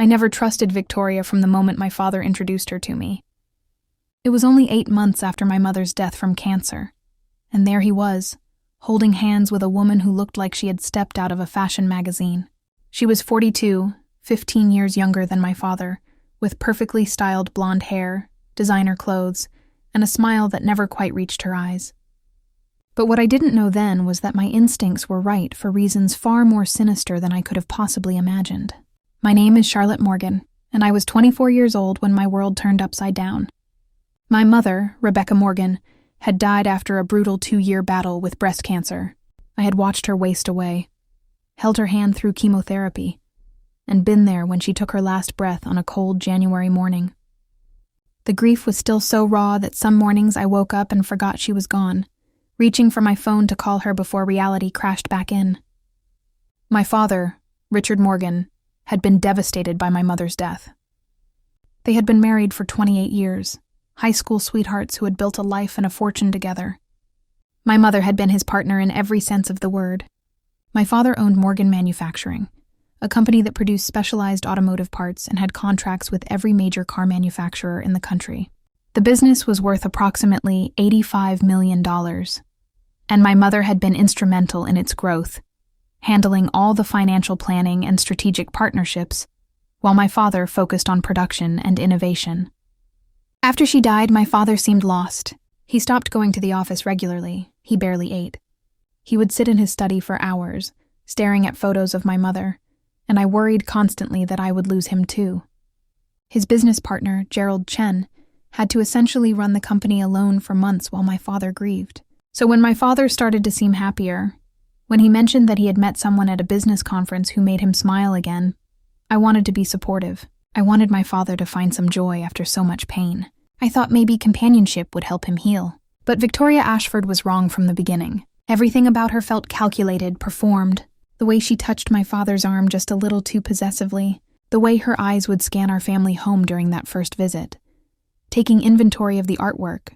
I never trusted Victoria from the moment my father introduced her to me. It was only 8 months after my mother's death from cancer, and there he was, holding hands with a woman who looked like she had stepped out of a fashion magazine. She was 42, 15 years younger than my father, with perfectly styled blonde hair, designer clothes, and a smile that never quite reached her eyes. But what I didn't know then was that my instincts were right for reasons far more sinister than I could have possibly imagined. My name is Charlotte Morgan, and I was 24 years old when my world turned upside down. My mother, Rebecca Morgan, had died after a brutal 2-year battle with breast cancer. I had watched her waste away, held her hand through chemotherapy, and been there when she took her last breath on a cold January morning. The grief was still so raw that some mornings I woke up and forgot she was gone, reaching for my phone to call her before reality crashed back in. My father, Richard Morgan, had been devastated by my mother's death. They had been married for 28 years, high school sweethearts who had built a life and a fortune together. My mother had been his partner in every sense of the word. My father owned Morgan Manufacturing, a company that produced specialized automotive parts and had contracts with every major car manufacturer in the country. The business was worth approximately $85 million, and my mother had been instrumental in its growth, handling all the financial planning and strategic partnerships, while my father focused on production and innovation. After she died, my father seemed lost. He stopped going to the office regularly. He barely ate. He would sit in his study for hours, staring at photos of my mother, and I worried constantly that I would lose him too. His business partner, Gerald Chen, had to essentially run the company alone for months while my father grieved. So when my father started to seem happier, when he mentioned that he had met someone at a business conference who made him smile again, I wanted to be supportive. I wanted my father to find some joy after so much pain. I thought maybe companionship would help him heal. But Victoria Ashford was wrong from the beginning. Everything about her felt calculated, performed. The way she touched my father's arm just a little too possessively. The way her eyes would scan our family home during that first visit. Taking inventory of the artwork,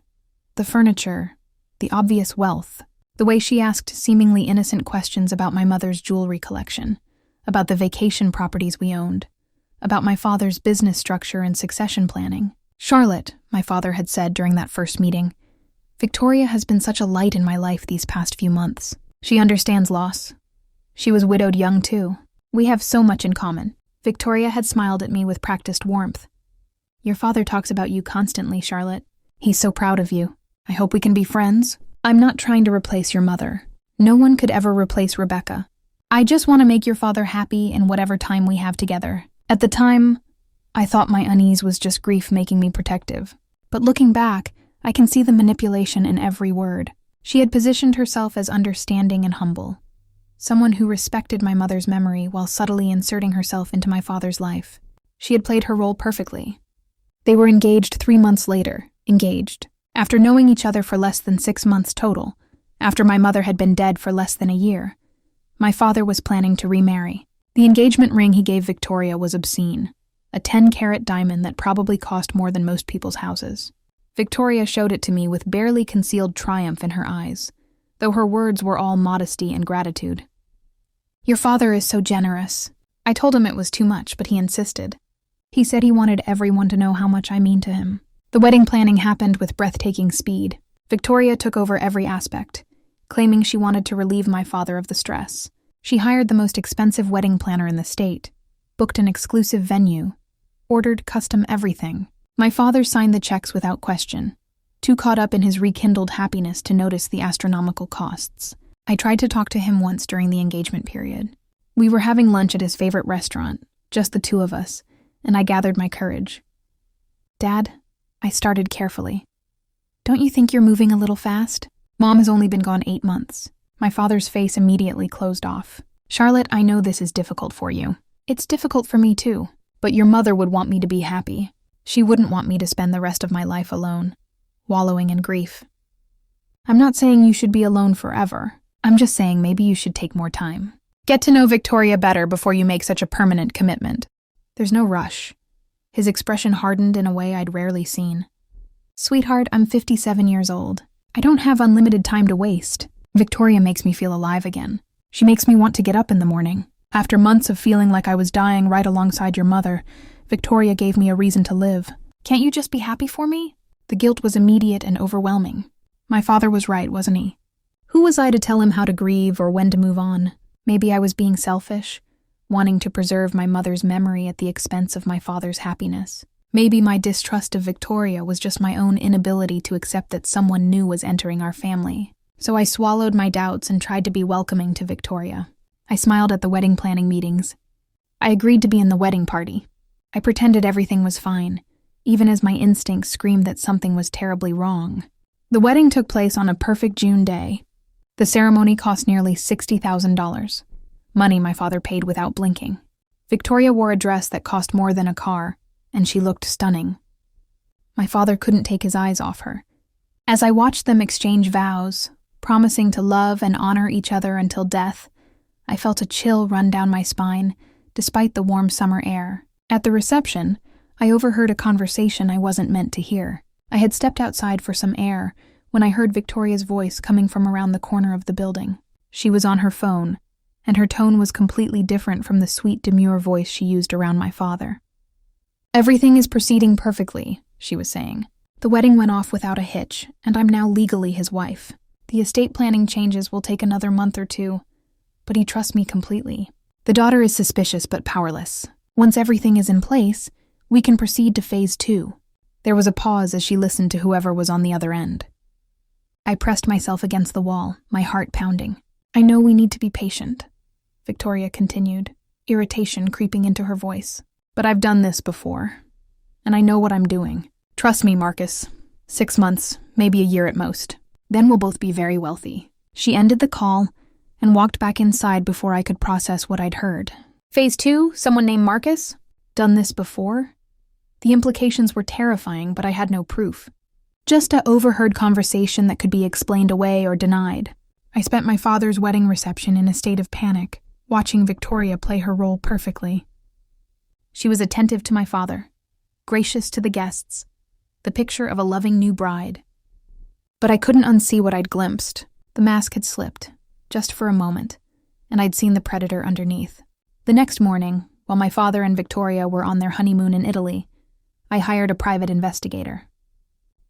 the furniture, the obvious wealth. The way she asked seemingly innocent questions about my mother's jewelry collection, about the vacation properties we owned, about my father's business structure and succession planning. "Charlotte," my father had said during that first meeting, "Victoria has been such a light in my life these past few months. She understands loss. She was widowed young too. We have so much in common." Victoria had smiled at me with practiced warmth. "Your father talks about you constantly, Charlotte. He's so proud of you. I hope we can be friends. I'm not trying to replace your mother. No one could ever replace Rebecca. I just want to make your father happy in whatever time we have together." At the time, I thought my unease was just grief making me protective. But looking back, I can see the manipulation in every word. She had positioned herself as understanding and humble, someone who respected my mother's memory while subtly inserting herself into my father's life. She had played her role perfectly. They were engaged 3 months later, after knowing each other for less than 6 months total, after my mother had been dead for less than a year. My father was planning to remarry. The engagement ring he gave Victoria was obscene, a 10-carat diamond that probably cost more than most people's houses. Victoria showed it to me with barely concealed triumph in her eyes, though her words were all modesty and gratitude. "Your father is so generous." I told him it was too much, but he insisted. He said he wanted everyone to know how much I mean to him. The wedding planning happened with breathtaking speed. Victoria took over every aspect, claiming she wanted to relieve my father of the stress. She hired the most expensive wedding planner in the state, booked an exclusive venue, ordered custom everything. My father signed the checks without question, too caught up in his rekindled happiness to notice the astronomical costs. I tried to talk to him once during the engagement period. We were having lunch at his favorite restaurant, just the two of us, and I gathered my courage. "Dad," I started carefully, "don't you think you're moving a little fast? Mom has only been gone 8 months. My father's face immediately closed off. "Charlotte, I know this is difficult for you. It's difficult for me too, but your mother would want me to be happy. She wouldn't want me to spend the rest of my life alone, wallowing in grief. I'm not saying you should be alone forever. I'm just saying maybe you should take more time. Get to know Victoria better before you make such a permanent commitment." There's no rush. His expression hardened in a way I'd rarely seen. "Sweetheart, I'm 57 years old. I don't have unlimited time to waste. Victoria makes me feel alive again. She makes me want to get up in the morning. After months of feeling like I was dying right alongside your mother, Victoria gave me a reason to live. Can't you just be happy for me? The guilt was immediate and overwhelming. My father was right, wasn't he? Who was I to tell him how to grieve or when to move on? Maybe I was being selfish, wanting to preserve my mother's memory at the expense of my father's happiness. Maybe my distrust of Victoria was just my own inability to accept that someone new was entering our family. So I swallowed my doubts and tried to be welcoming to Victoria. I smiled at the wedding planning meetings. I agreed to be in the wedding party. I pretended everything was fine, even as my instincts screamed that something was terribly wrong. The wedding took place on a perfect June day. The ceremony cost nearly $60,000, money my father paid without blinking. Victoria wore a dress that cost more than a car, and she looked stunning. My father couldn't take his eyes off her. As I watched them exchange vows, promising to love and honor each other until death, I felt a chill run down my spine, despite the warm summer air. At the reception, I overheard a conversation I wasn't meant to hear. I had stepped outside for some air when I heard Victoria's voice coming from around the corner of the building. She was on her phone, and her tone was completely different from the sweet, demure voice she used around my father. "Everything is proceeding perfectly," she was saying. "The wedding went off without a hitch, and I'm now legally his wife. The estate planning changes will take another month or two, but he trusts me completely. The daughter is suspicious but powerless. Once everything is in place, we can proceed to phase 2. There was a pause as she listened to whoever was on the other end. I pressed myself against the wall, my heart pounding. "I know we need to be patient," Victoria continued, irritation creeping into her voice. "But I've done this before, and I know what I'm doing. Trust me, Marcus. 6 months, maybe a year at most. Then we'll both be very wealthy." She ended the call and walked back inside before I could process what I'd heard. Phase 2, someone named Marcus? Done this before? The implications were terrifying, but I had no proof. Just a overheard conversation that could be explained away or denied. I spent my father's wedding reception in a state of panic, watching Victoria play her role perfectly. She was attentive to my father, gracious to the guests, the picture of a loving new bride. But I couldn't unsee what I'd glimpsed. The mask had slipped, just for a moment, and I'd seen the predator underneath. The next morning, while my father and Victoria were on their honeymoon in Italy, I hired a private investigator.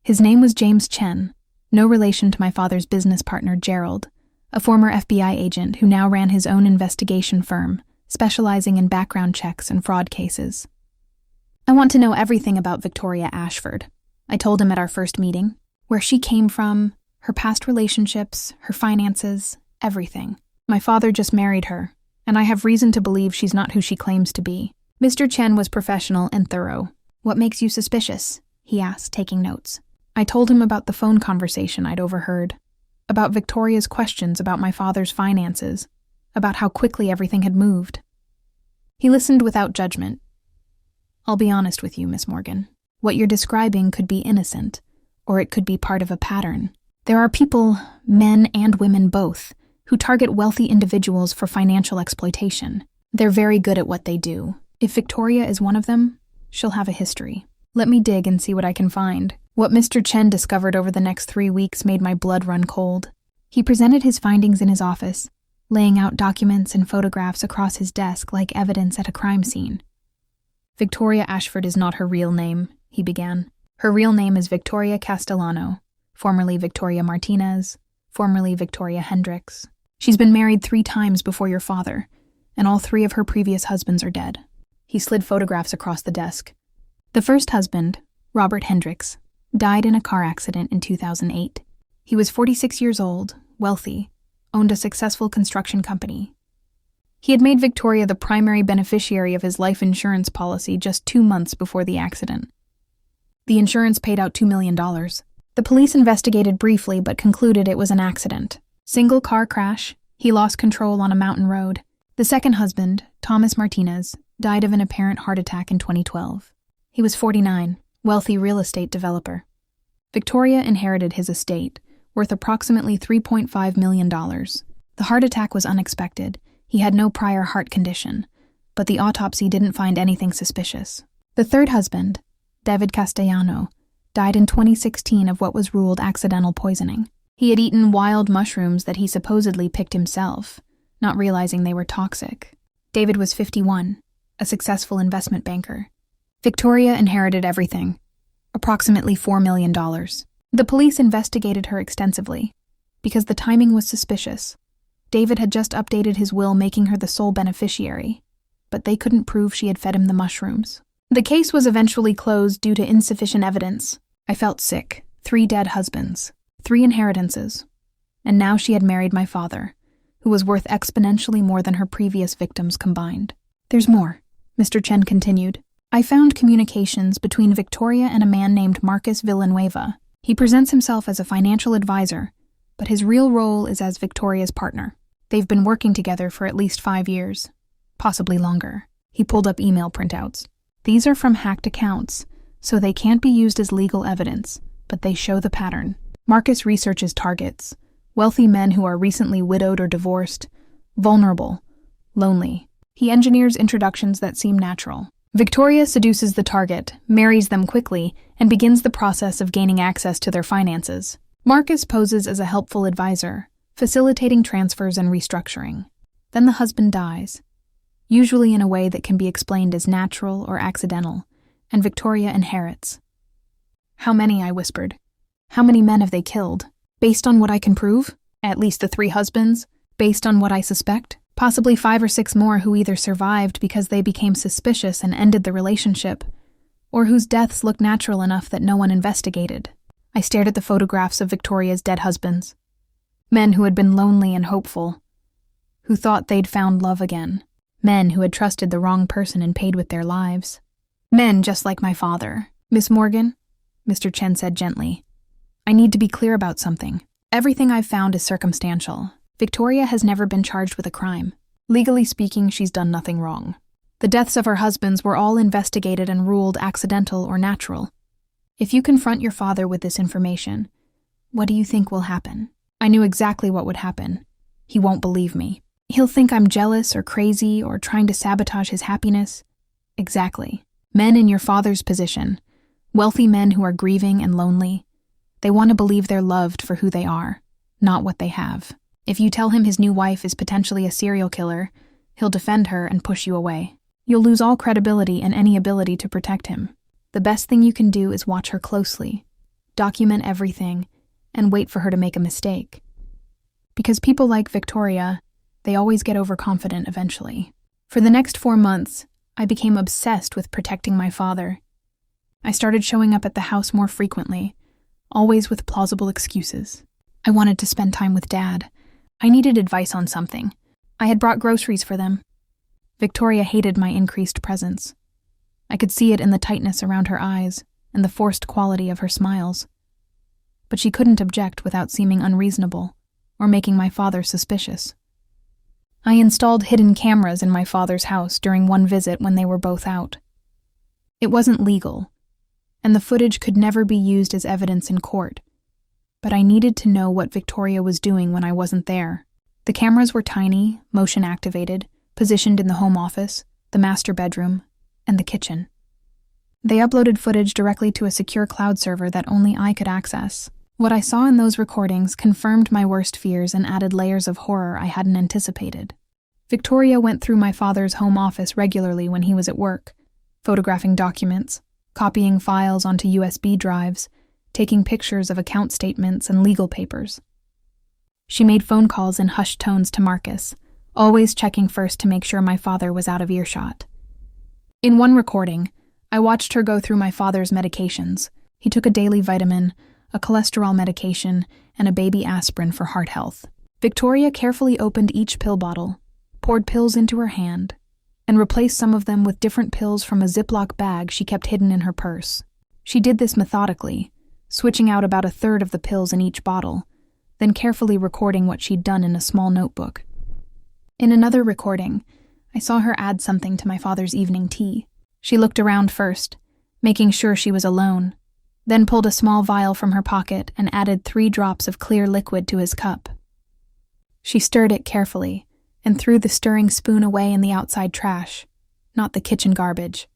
His name was James Chen, no relation to my father's business partner Gerald, a former FBI agent who now ran his own investigation firm, specializing in background checks and fraud cases. "I want to know everything about Victoria Ashford," I told him at our first meeting. "Where she came from, her past relationships, her finances, everything. My father just married her, and I have reason to believe she's not who she claims to be." Mr. Chen was professional and thorough. "What makes you suspicious?" he asked, taking notes. I told him about the phone conversation I'd overheard, about Victoria's questions about my father's finances, about how quickly everything had moved. He listened without judgment. "I'll be honest with you, Miss Morgan. What you're describing could be innocent, or it could be part of a pattern. There are people, men and women both, who target wealthy individuals for financial exploitation. They're very good at what they do. If Victoria is one of them, she'll have a history. Let me dig and see what I can find." What Mr. Chen discovered over the next 3 weeks made my blood run cold. He presented his findings in his office, laying out documents and photographs across his desk like evidence at a crime scene. "Victoria Ashford is not her real name," he began. "Her real name is Victoria Castellano, formerly Victoria Martinez, formerly Victoria Hendricks. She's been married 3 times before your father, and all 3 of her previous husbands are dead." He slid photographs across the desk. The first husband, Robert Hendricks, died in a car accident in 2008. He was 46 years old, wealthy, owned a successful construction company. He had made Victoria the primary beneficiary of his life insurance policy just 2 months before the accident. The insurance paid out $2 million. The police investigated briefly but concluded it was an accident. Single car crash, he lost control on a mountain road. The second husband, Thomas Martinez, died of an apparent heart attack in 2012. He was 49. Wealthy real estate developer. Victoria inherited his estate, worth approximately $3.5 million. The heart attack was unexpected. He had no prior heart condition, but the autopsy didn't find anything suspicious. The third husband, David Castellano, died in 2016 of what was ruled accidental poisoning. He had eaten wild mushrooms that he supposedly picked himself, not realizing they were toxic. David was 51, a successful investment banker. Victoria inherited everything, approximately $4 million. The police investigated her extensively because the timing was suspicious. David had just updated his will, making her the sole beneficiary, but they couldn't prove she had fed him the mushrooms. The case was eventually closed due to insufficient evidence. I felt sick. 3 dead husbands, 3 inheritances, and now she had married my father, who was worth exponentially more than her previous victims combined. There's more, Mr. Chen continued. I found communications between Victoria and a man named Marcus Villanueva. He presents himself as a financial advisor, but his real role is as Victoria's partner. They've been working together for at least 5 years, possibly longer. He pulled up email printouts. These are from hacked accounts, so they can't be used as legal evidence, but they show the pattern. Marcus researches targets, wealthy men who are recently widowed or divorced, vulnerable, lonely. He engineers introductions that seem natural. Victoria seduces the target, marries them quickly, and begins the process of gaining access to their finances. Marcus poses as a helpful advisor, facilitating transfers and restructuring. Then the husband dies, usually in a way that can be explained as natural or accidental, and Victoria inherits. How many, I whispered. How many men have they killed? Based on what I can prove? At least the 3 husbands? Based on what I suspect? Possibly 5 or 6 more who either survived because they became suspicious and ended the relationship, or whose deaths looked natural enough that no one investigated. I stared at the photographs of Victoria's dead husbands. Men who had been lonely and hopeful, who thought they'd found love again. Men who had trusted the wrong person and paid with their lives. Men just like my father. Miss Morgan, Mr. Chen said gently, I need to be clear about something. Everything I've found is circumstantial. Victoria has never been charged with a crime. Legally speaking, she's done nothing wrong. The deaths of her husbands were all investigated and ruled accidental or natural. If you confront your father with this information, what do you think will happen? I knew exactly what would happen. He won't believe me. He'll think I'm jealous or crazy or trying to sabotage his happiness. Exactly. Men in your father's position, wealthy men who are grieving and lonely, they want to believe they're loved for who they are, not what they have. If you tell him his new wife is potentially a serial killer, he'll defend her and push you away. You'll lose all credibility and any ability to protect him. The best thing you can do is watch her closely, document everything, and wait for her to make a mistake. Because people like Victoria, they always get overconfident eventually. For the next 4 months, I became obsessed with protecting my father. I started showing up at the house more frequently, always with plausible excuses. I wanted to spend time with Dad. I needed advice on something. I had brought groceries for them. Victoria hated my increased presence. I could see it in the tightness around her eyes and the forced quality of her smiles. But she couldn't object without seeming unreasonable or making my father suspicious. I installed hidden cameras in my father's house during one visit when they were both out. It wasn't legal, and the footage could never be used as evidence in court. But I needed to know what Victoria was doing when I wasn't there. The cameras were tiny, motion-activated, positioned in the home office, the master bedroom, and the kitchen. They uploaded footage directly to a secure cloud server that only I could access. What I saw in those recordings confirmed my worst fears and added layers of horror I hadn't anticipated. Victoria went through my father's home office regularly when he was at work, photographing documents, copying files onto USB drives, taking pictures of account statements and legal papers. She made phone calls in hushed tones to Marcus, always checking first to make sure my father was out of earshot. In one recording, I watched her go through my father's medications. He took a daily vitamin, a cholesterol medication, and a baby aspirin for heart health. Victoria carefully opened each pill bottle, poured pills into her hand, and replaced some of them with different pills from a Ziploc bag she kept hidden in her purse. She did this methodically, switching out about 1/3 of the pills in each bottle, then carefully recording what she'd done in a small notebook. In another recording, I saw her add something to my father's evening tea. She looked around first, making sure she was alone, then pulled a small vial from her pocket and added 3 drops of clear liquid to his cup. She stirred it carefully and threw the stirring spoon away in the outside trash, not the kitchen garbage.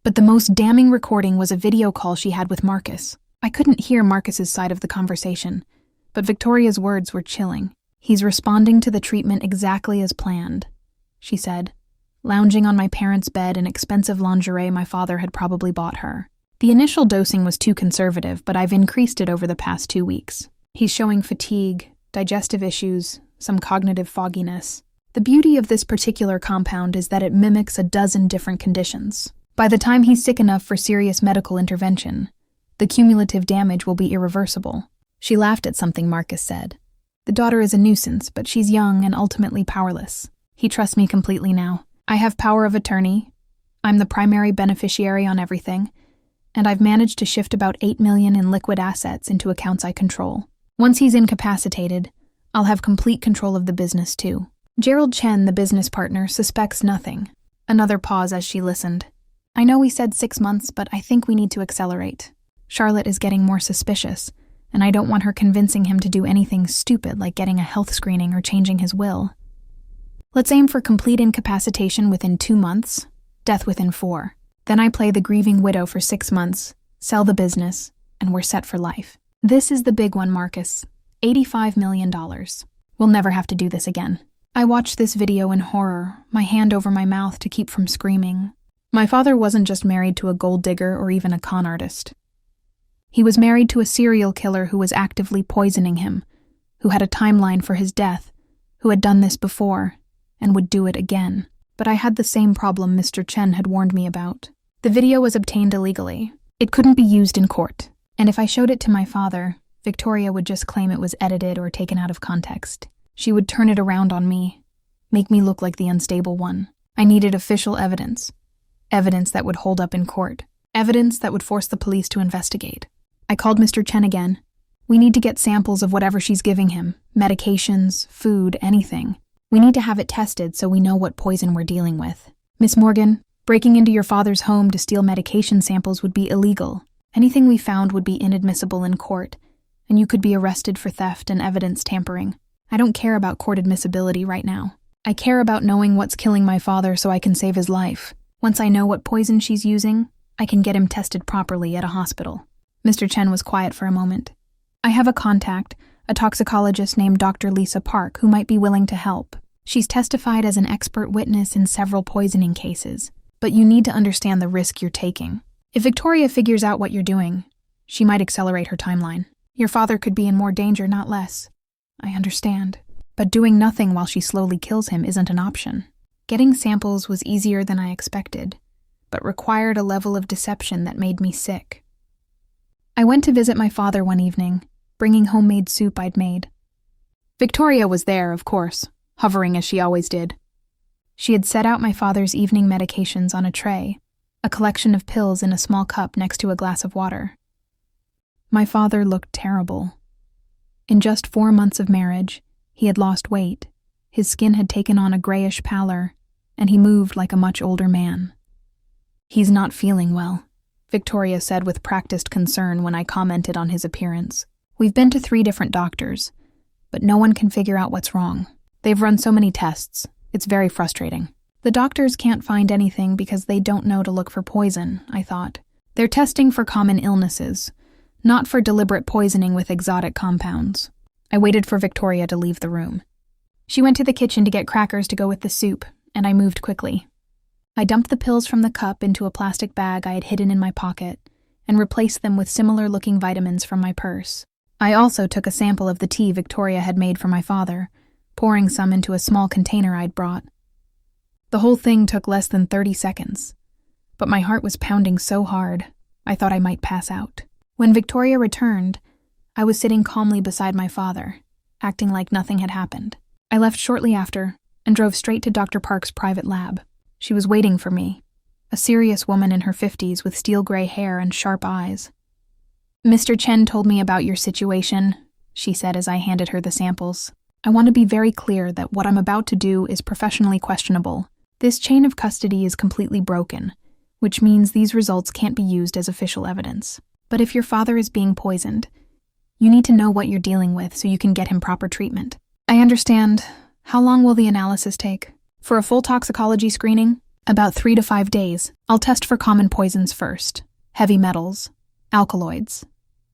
But the most damning recording was a video call she had with Marcus. I couldn't hear Marcus's side of the conversation, but Victoria's words were chilling. "He's responding to the treatment exactly as planned," she said, lounging on my parents' bed in expensive lingerie my father had probably bought her. The initial dosing was too conservative, but I've increased it over the past 2 weeks. He's showing fatigue, digestive issues, some cognitive fogginess. The beauty of this particular compound is that it mimics a dozen different conditions. By the time he's sick enough for serious medical intervention, the cumulative damage will be irreversible. She laughed at something Marcus said. The daughter is a nuisance, but she's young and ultimately powerless. He trusts me completely now. I have power of attorney. I'm the primary beneficiary on everything, and I've managed to shift about $8 million in liquid assets into accounts I control. Once he's incapacitated, I'll have complete control of the business too. Gerald Chen, the business partner, suspects nothing. Another pause as she listened. I know we said 6 months, but I think we need to accelerate. Charlotte is getting more suspicious, and I don't want her convincing him to do anything stupid like getting a health screening or changing his will. Let's aim for complete incapacitation within 2 months, death within 4. Then I play the grieving widow for 6 months, sell the business, and we're set for life. This is the big one, Marcus. $85 million. We'll never have to do this again. I watched this video in horror, my hand over my mouth to keep from screaming. My father wasn't just married to a gold digger or even a con artist. He was married to a serial killer who was actively poisoning him, who had a timeline for his death, who had done this before, and would do it again. But I had the same problem Mr. Chen had warned me about. The video was obtained illegally. It couldn't be used in court, and if I showed it to my father, Victoria would just claim it was edited or taken out of context. She would turn it around on me, make me look like the unstable one. I needed official evidence. Evidence that would hold up in court. Evidence that would force the police to investigate. I called Mr. Chen again. We need to get samples of whatever she's giving him. Medications, food, anything. We need to have it tested so we know what poison we're dealing with. Miss Morgan, breaking into your father's home to steal medication samples would be illegal. Anything we found would be inadmissible in court, and you could be arrested for theft and evidence tampering. I don't care about court admissibility right now. I care about knowing what's killing my father so I can save his life. Once I know what poison she's using, I can get him tested properly at a hospital. Mr. Chen was quiet for a moment. I have a contact, a toxicologist named Dr. Lisa Park, who might be willing to help. She's testified as an expert witness in several poisoning cases, but you need to understand the risk you're taking. If Victoria figures out what you're doing, she might accelerate her timeline. Your father could be in more danger, not less. I understand. But doing nothing while she slowly kills him isn't an option. Getting samples was easier than I expected, but required a level of deception that made me sick. I went to visit my father one evening, bringing homemade soup I'd made. Victoria was there, of course, hovering as she always did. She had set out my father's evening medications on a tray, a collection of pills in a small cup next to a glass of water. My father looked terrible. In just 4 months of marriage, he had lost weight, his skin had taken on a grayish pallor, and he moved like a much older man. He's not feeling well, Victoria said with practiced concern when I commented on his appearance. We've been to 3 different doctors, but no one can figure out what's wrong. They've run so many tests, it's very frustrating. The doctors can't find anything because they don't know to look for poison, I thought. They're testing for common illnesses, not for deliberate poisoning with exotic compounds. I waited for Victoria to leave the room. She went to the kitchen to get crackers to go with the soup, and I moved quickly. I dumped the pills from the cup into a plastic bag I had hidden in my pocket and replaced them with similar-looking vitamins from my purse. I also took a sample of the tea Victoria had made for my father, pouring some into a small container I'd brought. The whole thing took less than 30 seconds, but my heart was pounding so hard, I thought I might pass out. When Victoria returned, I was sitting calmly beside my father, acting like nothing had happened. I left shortly after and drove straight to Dr. Park's private lab. She was waiting for me, a serious woman in her 50s with steel gray hair and sharp eyes. Mr. Chen told me about your situation, she said as I handed her the samples. I want to be very clear that what I'm about to do is professionally questionable. This chain of custody is completely broken, which means these results can't be used as official evidence. But if your father is being poisoned, you need to know what you're dealing with so you can get him proper treatment. I understand. How long will the analysis take? For a full toxicology screening? About 3 to 5 days. I'll test for common poisons first, heavy metals, alkaloids,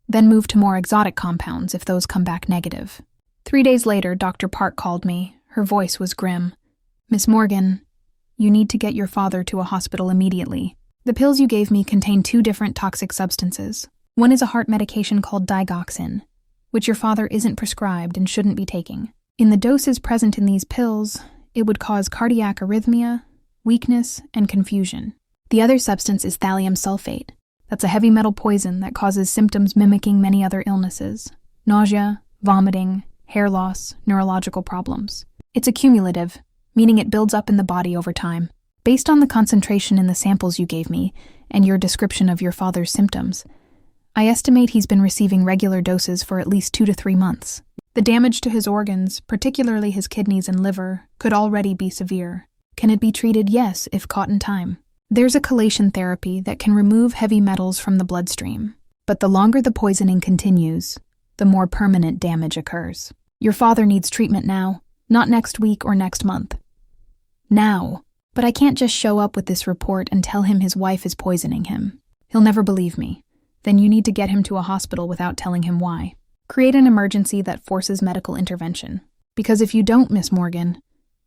then move to more exotic compounds if those come back negative. 3 days later, Dr. Park called me. Her voice was grim. Miss Morgan, You need to get your father to a hospital immediately. The pills you gave me contain 2 different toxic substances. One is a heart medication called digoxin, which your father isn't prescribed and shouldn't be taking. In the doses present in these pills, it would cause cardiac arrhythmia, weakness, and confusion. The other substance is thallium sulfate. That's a heavy metal poison that causes symptoms mimicking many other illnesses: nausea, vomiting, hair loss, neurological problems. It's accumulative, meaning it builds up in the body over time. Based on the concentration in the samples you gave me and your description of your father's symptoms, I estimate he's been receiving regular doses for at least 2 to 3 months. The damage to his organs, particularly his kidneys and liver, could already be severe. Can it be treated? Yes, if caught in time. There's a chelation therapy that can remove heavy metals from the bloodstream, but the longer the poisoning continues, the more permanent damage occurs. Your father needs treatment now, not next week or next month. Now. But I can't just show up with this report and tell him his wife is poisoning him. He'll never believe me. Then you need to get him to a hospital without telling him why. Create an emergency that forces medical intervention. Because if you don't, Miss Morgan,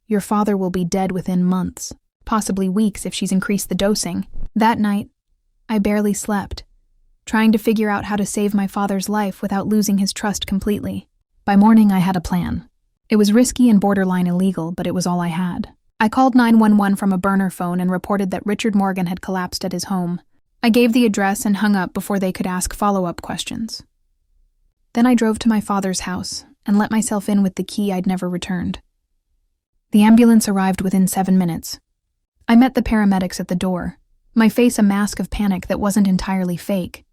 your father will be dead within months, possibly weeks if she's increased the dosing. That night, I barely slept, trying to figure out how to save my father's life without losing his trust completely. By morning, I had a plan. It was risky and borderline illegal, but it was all I had. I called 911 from a burner phone and reported that Richard Morgan had collapsed at his home. I gave the address and hung up before they could ask follow-up questions. Then I drove to my father's house and let myself in with the key I'd never returned. The ambulance arrived within 7 minutes. I met the paramedics at the door, my face a mask of panic that wasn't entirely fake.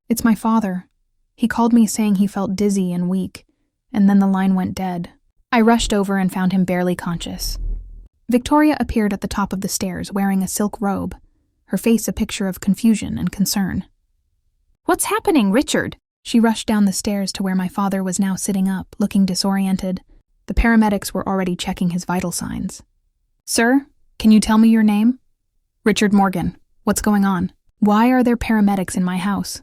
It's my father. He called me saying he felt dizzy and weak, and then the line went dead. I rushed over and found him barely conscious. Victoria appeared at the top of the stairs wearing a silk robe, her face a picture of confusion and concern. "What's happening, Richard?" She rushed down the stairs to where my father was now sitting up, looking disoriented. The paramedics were already checking his vital signs. "Sir, can you tell me your name?" "Richard Morgan. What's going on? Why are there paramedics in my house?"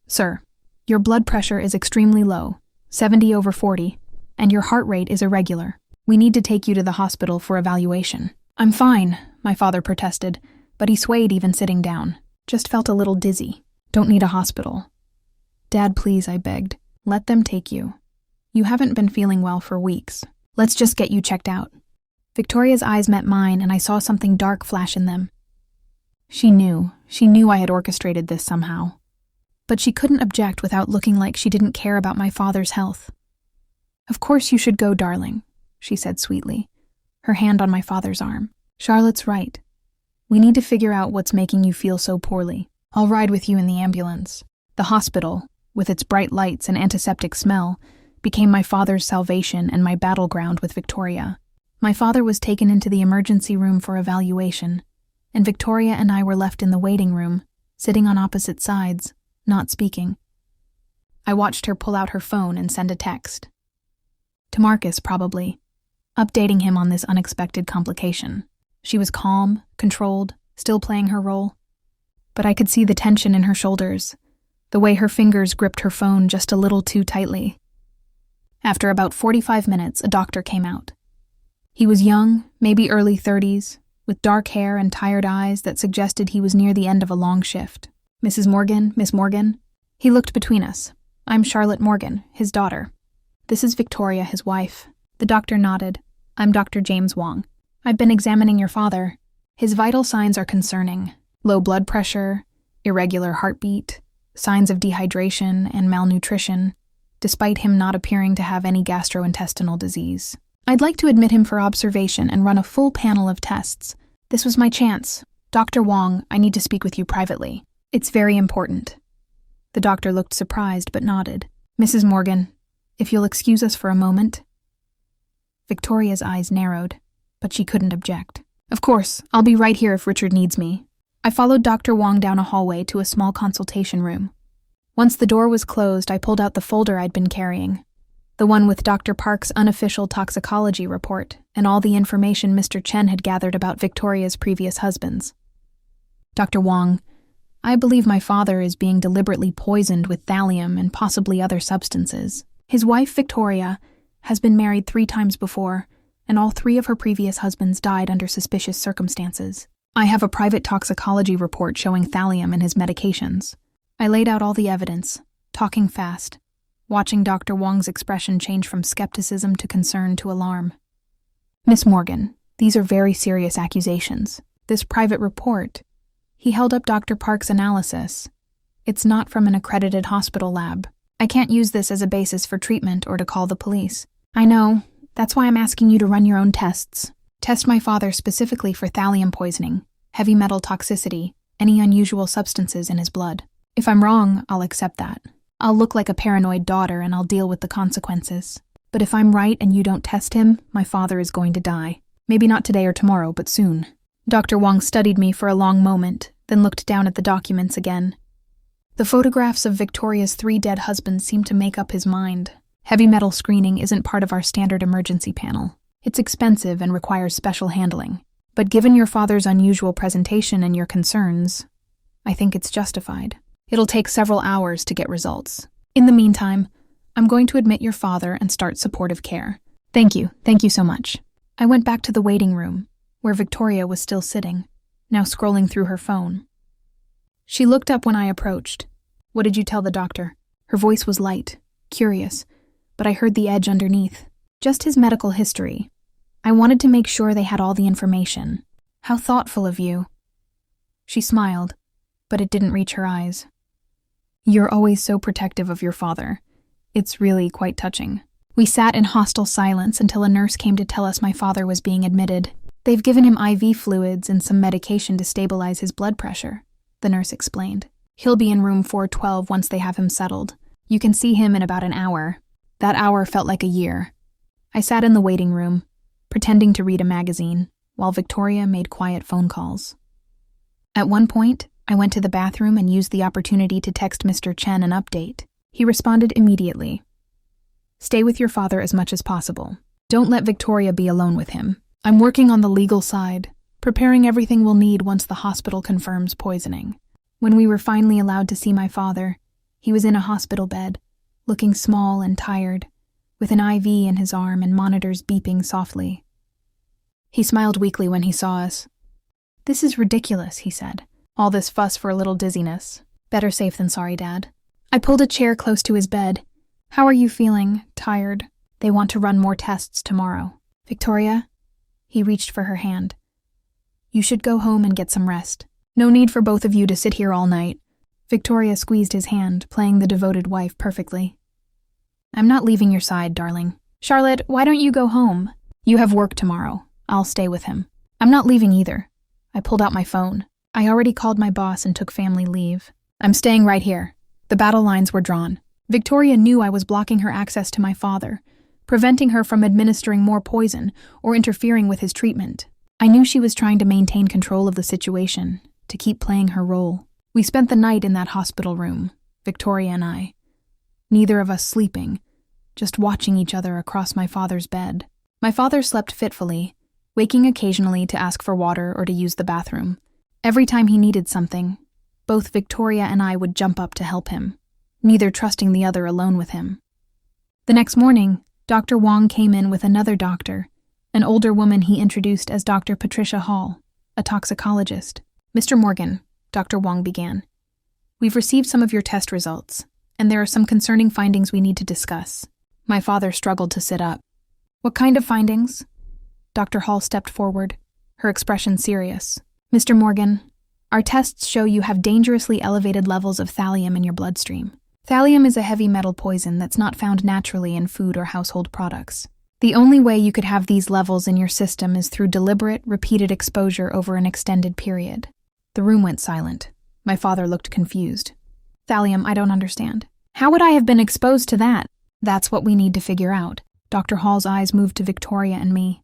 "Sir, your blood pressure is extremely low, 70/40, and your heart rate is irregular. We need to take you to the hospital for evaluation." "I'm fine," my father protested, but he swayed even sitting down. "Just felt a little dizzy. Don't need a hospital." "Dad, please," I begged. "Let them take you. You haven't been feeling well for weeks. Let's just get you checked out." Victoria's eyes met mine, and I saw something dark flash in them. She knew I had orchestrated this somehow. But she couldn't object without looking like she didn't care about my father's health. "Of course you should go, darling," she said sweetly, her hand on my father's arm. "Charlotte's right. We need to figure out what's making you feel so poorly. I'll ride with you in the ambulance." The hospital, with its bright lights and antiseptic smell, became my father's salvation and my battleground with Victoria. My father was taken into the emergency room for evaluation, and Victoria and I were left in the waiting room, sitting on opposite sides, not speaking. I watched her pull out her phone and send a text. To Marcus, probably, updating him on this unexpected complication. She was calm, controlled, still playing her role. But I could see the tension in her shoulders, the way her fingers gripped her phone just a little too tightly. After about 45 minutes, a doctor came out. He was young, maybe early 30s, with dark hair and tired eyes that suggested he was near the end of a long shift. "Mrs. Morgan, Miss Morgan?" He looked between us. "I'm Charlotte Morgan, his daughter. This is Victoria, his wife." The doctor nodded. "I'm Dr. James Wong. I've been examining your father. His vital signs are concerning. Low blood pressure, irregular heartbeat, signs of dehydration and malnutrition, despite him not appearing to have any gastrointestinal disease. I'd like to admit him for observation and run a full panel of tests. This was my chance. Dr. Wong, I need to speak with you privately. It's very important." The doctor looked surprised but nodded. "Mrs. Morgan, if you'll excuse us for a moment." Victoria's eyes narrowed, but she couldn't object. "Of course, I'll be right here if Richard needs me." I followed Dr. Wong down a hallway to a small consultation room. Once the door was closed, I pulled out the folder I'd been carrying, the one with Dr. Park's unofficial toxicology report and all the information Mr. Chen had gathered about Victoria's previous husbands. "Dr. Wong, I believe my father is being deliberately poisoned with thallium and possibly other substances. His wife, Victoria, has been married 3 times before, and all 3 of her previous husbands died under suspicious circumstances. I have a private toxicology report showing thallium in his medications. I laid out all the evidence, talking fast, watching Dr. Wong's expression change from skepticism to concern to alarm. Miss Morgan, these are very serious accusations. This private report, he held up Dr. Park's analysis. It's not from an accredited hospital lab. I can't use this as a basis for treatment or to call the police. I know, that's why I'm asking you to run your own tests. Test my father specifically for thallium poisoning, heavy metal toxicity, any unusual substances in his blood. If I'm wrong, I'll accept that. I'll look like a paranoid daughter and I'll deal with the consequences. But if I'm right and you don't test him, my father is going to die. Maybe not today or tomorrow, but soon. Dr. Wong studied me for a long moment, then looked down at the documents again. The photographs of Victoria's 3 dead husbands seemed to make up his mind. Heavy metal screening isn't part of our standard emergency panel. It's expensive and requires special handling. But given your father's unusual presentation and your concerns, I think it's justified. It'll take several hours to get results. In the meantime, I'm going to admit your father and start supportive care. Thank you so much. I went back to the waiting room, where Victoria was still sitting, now scrolling through her phone. She looked up when I approached. What did you tell the doctor? Her voice was light, curious, but I heard the edge underneath. Just his medical history. I wanted to make sure they had all the information. How thoughtful of you. She smiled, but it didn't reach her eyes. You're always so protective of your father. It's really quite touching. We sat in hostile silence until a nurse came to tell us my father was being admitted. They've given him IV fluids and some medication to stabilize his blood pressure, the nurse explained. He'll be in room 412 once they have him settled. You can see him in about an hour. That hour felt like a year. I sat in the waiting room, pretending to read a magazine, while Victoria made quiet phone calls. At one point, I went to the bathroom and used the opportunity to text Mr. Chen an update. He responded immediately. Stay with your father as much as possible. Don't let Victoria be alone with him. I'm working on the legal side, preparing everything we'll need once the hospital confirms poisoning. When we were finally allowed to see my father, he was in a hospital bed, looking small and tired, with an IV in his arm and monitors beeping softly. He smiled weakly when he saw us. This is ridiculous, he said. All this fuss for a little dizziness. Better safe than sorry, Dad. I pulled a chair close to his bed. How are you feeling? Tired? They want to run more tests tomorrow. Victoria? He reached for her hand. You should go home and get some rest. No need for both of you to sit here all night. Victoria squeezed his hand, playing the devoted wife perfectly. I'm not leaving your side, darling. Charlotte, why don't you go home? You have work tomorrow. I'll stay with him. I'm not leaving either. I pulled out my phone. I already called my boss and took family leave. I'm staying right here. The battle lines were drawn. Victoria knew I was blocking her access to my father, preventing her from administering more poison or interfering with his treatment. I knew she was trying to maintain control of the situation, to keep playing her role. We spent the night in that hospital room, Victoria and I. Neither of us sleeping, just watching each other across my father's bed. My father slept fitfully, waking occasionally to ask for water or to use the bathroom. Every time he needed something, both Victoria and I would jump up to help him, neither trusting the other alone with him. The next morning, Dr. Wong came in with another doctor, an older woman he introduced as Dr. Patricia Hall, a toxicologist. Mr. Morgan, Dr. Wong began. We've received some of your test results, and there are some concerning findings we need to discuss. My father struggled to sit up. What kind of findings? Dr. Hall stepped forward, her expression serious. Mr. Morgan, our tests show you have dangerously elevated levels of thallium in your bloodstream. Thallium is a heavy metal poison that's not found naturally in food or household products. The only way you could have these levels in your system is through deliberate, repeated exposure over an extended period. The room went silent. My father looked confused. Thallium, I don't understand. How would I have been exposed to that? That's what we need to figure out. Dr. Hall's eyes moved to Victoria and me.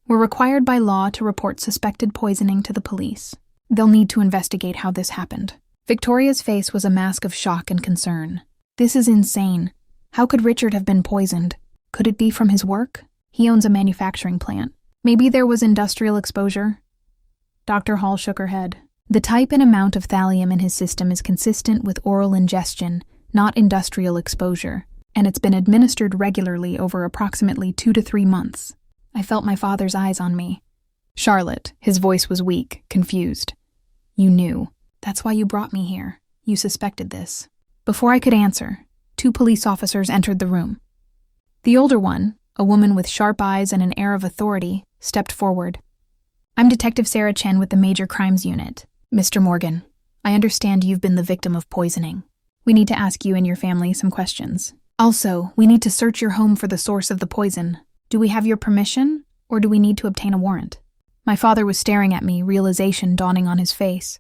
We're required by law to report suspected poisoning to the police. They'll need to investigate how this happened. Victoria's face was a mask of shock and concern. This is insane. How could Richard have been poisoned? Could it be from his work? He owns a manufacturing plant. Maybe there was industrial exposure? Dr. Hall shook her head. The type and amount of thallium in his system is consistent with oral ingestion, not industrial exposure, and it's been administered regularly over approximately 2 to 3 months. I felt my father's eyes on me. "Charlotte," his voice was weak, confused. "You knew. That's why you brought me here. You suspected this." Before I could answer, 2 police officers entered the room. The older one, a woman with sharp eyes and an air of authority, stepped forward. "I'm Detective Sarah Chen with the Major Crimes Unit. Mr. Morgan, I understand you've been the victim of poisoning. We need to ask you and your family some questions. Also, we need to search your home for the source of the poison. Do we have your permission, or do we need to obtain a warrant?" My father was staring at me, realization dawning on his face.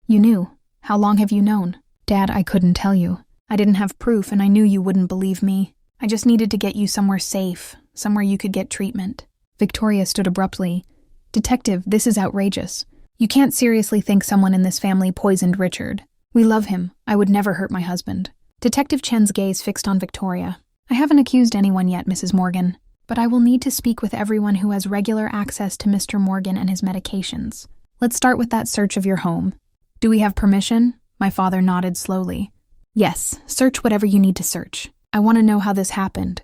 "You knew. How long have you known?" "Dad, I couldn't tell you. I didn't have proof, and I knew you wouldn't believe me. I just needed to get you somewhere safe, somewhere you could get treatment." Victoria stood abruptly. "Detective, this is outrageous. You can't seriously think someone in this family poisoned Richard. We love him. I would never hurt my husband." Detective Chen's gaze fixed on Victoria. "I haven't accused anyone yet, Mrs. Morgan, but I will need to speak with everyone who has regular access to Mr. Morgan and his medications. Let's start with that search of your home. Do we have permission?" My father nodded slowly. "Yes, search whatever you need to search. I want to know how this happened."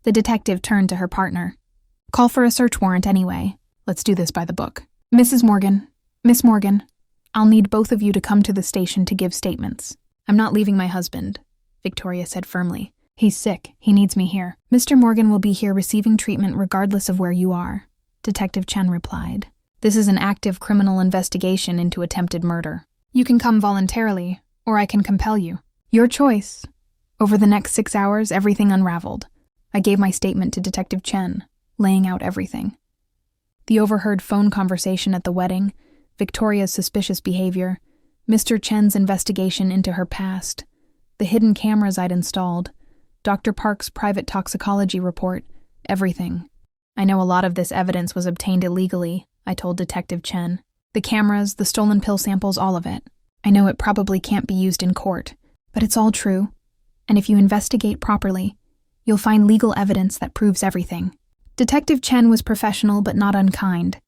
The detective turned to her partner. "Call for a search warrant anyway. Let's do this by the book. Mrs. Morgan, Miss Morgan, I'll need both of you to come to the station to give statements." "I'm not leaving my husband," Victoria said firmly. "He's sick. He needs me here." "Mr. Morgan will be here receiving treatment regardless of where you are," Detective Chen replied. "This is an active criminal investigation into attempted murder. You can come voluntarily, or I can compel you. Your choice." Over the next 6 hours, everything unraveled. I gave my statement to Detective Chen, laying out everything. The overheard phone conversation at the wedding, Victoria's suspicious behavior, Mr. Chen's investigation into her past, the hidden cameras I'd installed, Dr. Park's private toxicology report, everything. "I know a lot of this evidence was obtained illegally," I told Detective Chen. "The cameras, the stolen pill samples, all of it. I know it probably can't be used in court, but it's all true. And if you investigate properly, you'll find legal evidence that proves everything." Detective Chen was professional but not unkind.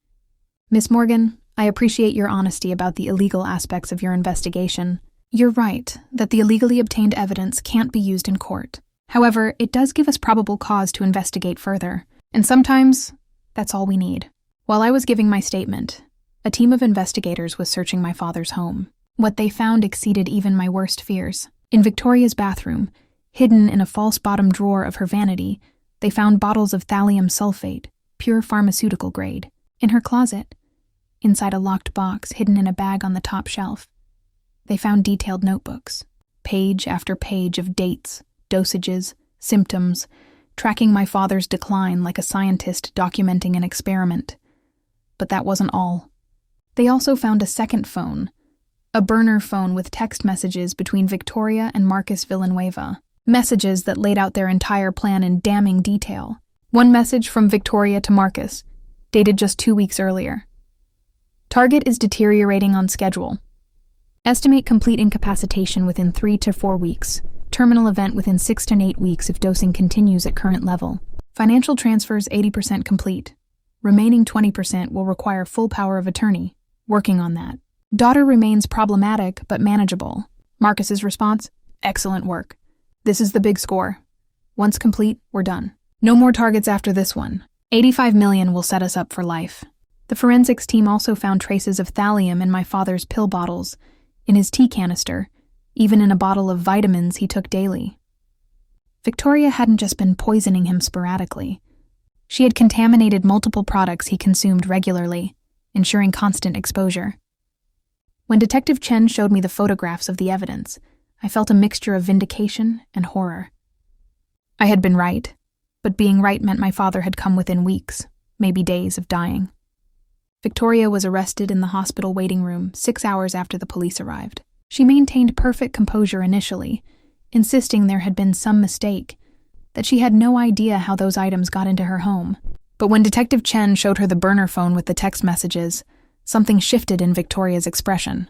"Miss Morgan, I appreciate your honesty about the illegal aspects of your investigation. You're right that the illegally obtained evidence can't be used in court. However, it does give us probable cause to investigate further, and sometimes that's all we need." While I was giving my statement, a team of investigators was searching my father's home. What they found exceeded even my worst fears. In Victoria's bathroom, hidden in a false bottom drawer of her vanity, they found bottles of thallium sulfate, pure pharmaceutical grade. In her closet, inside a locked box hidden in a bag on the top shelf, they found detailed notebooks, page after page of dates, dosages, symptoms, tracking my father's decline like a scientist documenting an experiment. But that wasn't all. They also found a second phone, a burner phone with text messages between Victoria and Marcus Villanueva, messages that laid out their entire plan in damning detail. One message from Victoria to Marcus, dated just 2 weeks earlier. "Target is deteriorating on schedule. Estimate complete incapacitation within 3 to 4 weeks. Terminal event within 6 to 8 weeks if dosing continues at current level. Financial transfers 80% complete. Remaining 20% will require full power of attorney. Working on that. Daughter remains problematic but manageable." Marcus's response, "Excellent work. This is the big score. Once complete, we're done. No more targets after this one. 85 million will set us up for life." The forensics team also found traces of thallium in my father's pill bottles, in his tea canister, even in a bottle of vitamins he took daily. Victoria hadn't just been poisoning him sporadically. She had contaminated multiple products he consumed regularly, ensuring constant exposure. When Detective Chen showed me the photographs of the evidence, I felt a mixture of vindication and horror. I had been right, but being right meant my father had come within weeks, maybe days, of dying. Victoria was arrested in the hospital waiting room 6 hours after the police arrived. She maintained perfect composure initially, insisting there had been some mistake, that she had no idea how those items got into her home. But when Detective Chen showed her the burner phone with the text messages, something shifted in Victoria's expression.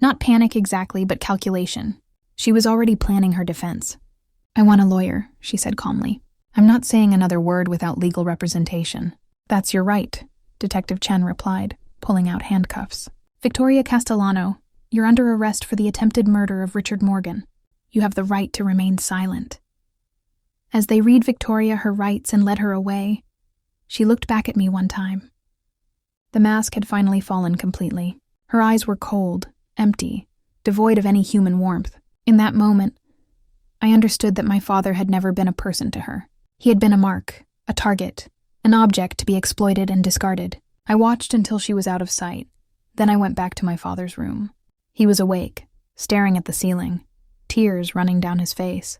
Not panic exactly, but calculation. She was already planning her defense. "I want a lawyer," she said calmly. "I'm not saying another word without legal representation." "That's your right," Detective Chen replied, pulling out handcuffs. "Victoria Castellano, you're under arrest for the attempted murder of Richard Morgan. You have the right to remain silent." As they read Victoria her rights and led her away, She looked back at me one time. The mask had finally fallen completely. Her eyes were cold, empty, devoid of any human warmth. In that moment, I understood that my father had never been a person to her. He had been a mark, a target, an object to be exploited and discarded. I watched until she was out of sight. Then I went back to my father's room. He was awake, staring at the ceiling, tears running down his face.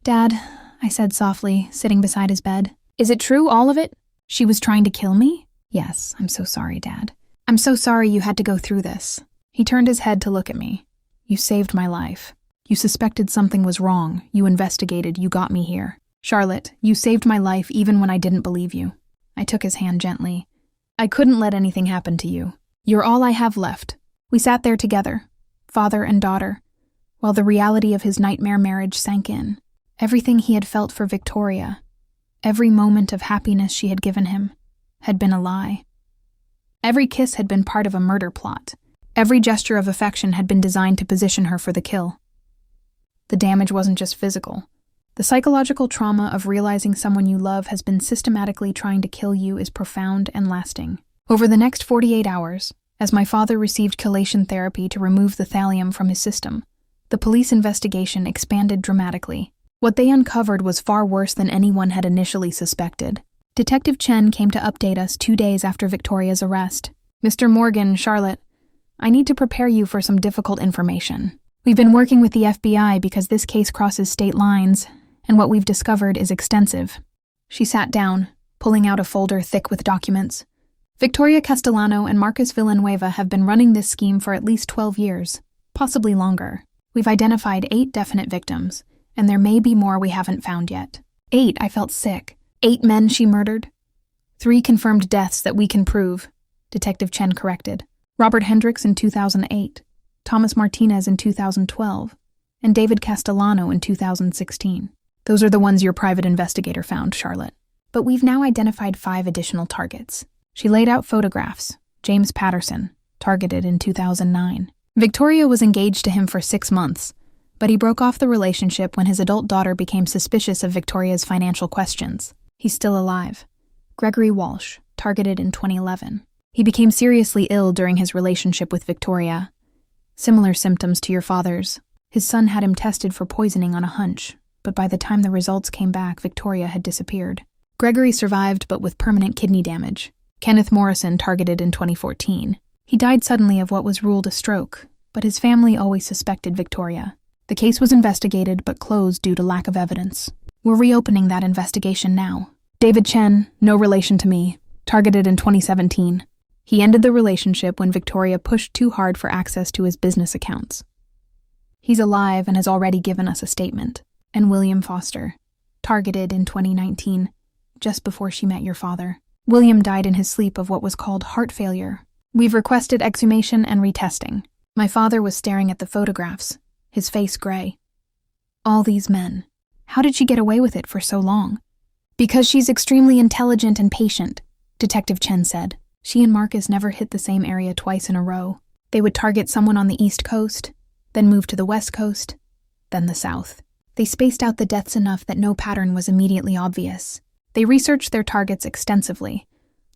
"Dad," I said softly, sitting beside his bed. "Is it true, all of it? She was trying to kill me?" "Yes, I'm so sorry, Dad. I'm so sorry you had to go through this." He turned his head to look at me. "You saved my life. You suspected something was wrong. You investigated. You got me here. Charlotte, you saved my life even when I didn't believe you." I took his hand gently. "I couldn't let anything happen to you. You're all I have left." We sat there together, father and daughter, while the reality of his nightmare marriage sank in. Everything he had felt for Victoria, every moment of happiness she had given him, had been a lie. Every kiss had been part of a murder plot. Every gesture of affection had been designed to position her for the kill. The damage wasn't just physical. The psychological trauma of realizing someone you love has been systematically trying to kill you is profound and lasting. Over the next 48 hours, as my father received chelation therapy to remove the thallium from his system, the police investigation expanded dramatically. What they uncovered was far worse than anyone had initially suspected. Detective Chen came to update us 2 days after Victoria's arrest. "Mr. Morgan, Charlotte, I need to prepare you for some difficult information. We've been working with the FBI because this case crosses state lines, and what we've discovered is extensive." She sat down, pulling out a folder thick with documents. "Victoria Castellano and Marcus Villanueva have been running this scheme for at least 12 years, possibly longer. We've identified 8 definite victims, and there may be more we haven't found yet." 8, I felt sick. 8 men she murdered? 3 confirmed deaths that we can prove, Detective Chen corrected. Robert Hendricks in 2008, Thomas Martinez in 2012, and David Castellano in 2016. Those are the ones your private investigator found, Charlotte. But we've now identified 5 additional targets. She laid out photographs. James Patterson, targeted in 2009. Victoria was engaged to him for 6 months, but he broke off the relationship when his adult daughter became suspicious of Victoria's financial questions. He's still alive. Gregory Walsh, targeted in 2011. He became seriously ill during his relationship with Victoria. Similar symptoms to your father's. His son had him tested for poisoning on a hunch, but by the time the results came back, Victoria had disappeared. Gregory survived, but with permanent kidney damage. Kenneth Morrison, targeted in 2014. He died suddenly of what was ruled a stroke, but his family always suspected Victoria. The case was investigated, but closed due to lack of evidence. We're reopening that investigation now. David Chen, no relation to me, targeted in 2017. He ended the relationship when Victoria pushed too hard for access to his business accounts. He's alive and has already given us a statement. And William Foster, targeted in 2019, just before she met your father. William died in his sleep of what was called heart failure. We've requested exhumation and retesting. My father was staring at the photographs, his face gray. All these men. How did she get away with it for so long? Because she's extremely intelligent and patient, Detective Chen said. She and Marcus never hit the same area twice in a row. They would target someone on the East Coast, then move to the West Coast, then the South. They spaced out the deaths enough that no pattern was immediately obvious. They researched their targets extensively,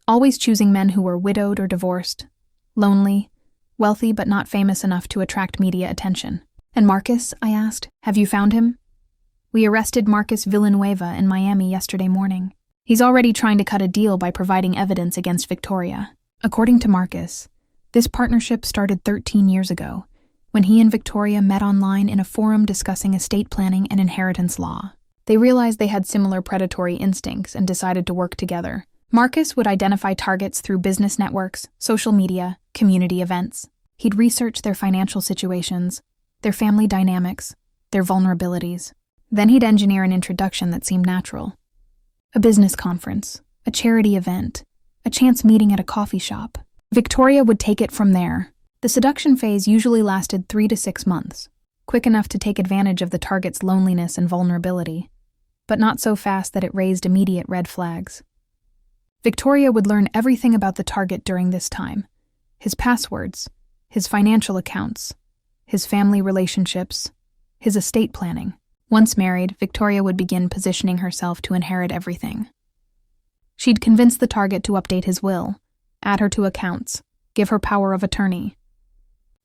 always choosing men who were widowed or divorced, lonely, wealthy but not famous enough to attract media attention. "And Marcus?" I asked. "Have you found him?" "We arrested Marcus Villanueva in Miami yesterday morning. He's already trying to cut a deal by providing evidence against Victoria." According to Marcus, this partnership started 13 years ago, when he and Victoria met online in a forum discussing estate planning and inheritance law. They realized they had similar predatory instincts and decided to work together. Marcus would identify targets through business networks, social media, community events. He'd research their financial situations, their family dynamics, their vulnerabilities. Then he'd engineer an introduction that seemed natural. A business conference, a charity event, a chance meeting at a coffee shop. Victoria would take it from there. The seduction phase usually lasted 3 to 6 months, quick enough to take advantage of the target's loneliness and vulnerability, but not so fast that it raised immediate red flags. Victoria would learn everything about the target during this time: his passwords, his financial accounts, his family relationships, his estate planning. Once married, Victoria would begin positioning herself to inherit everything. She'd convince the target to update his will, add her to accounts, give her power of attorney.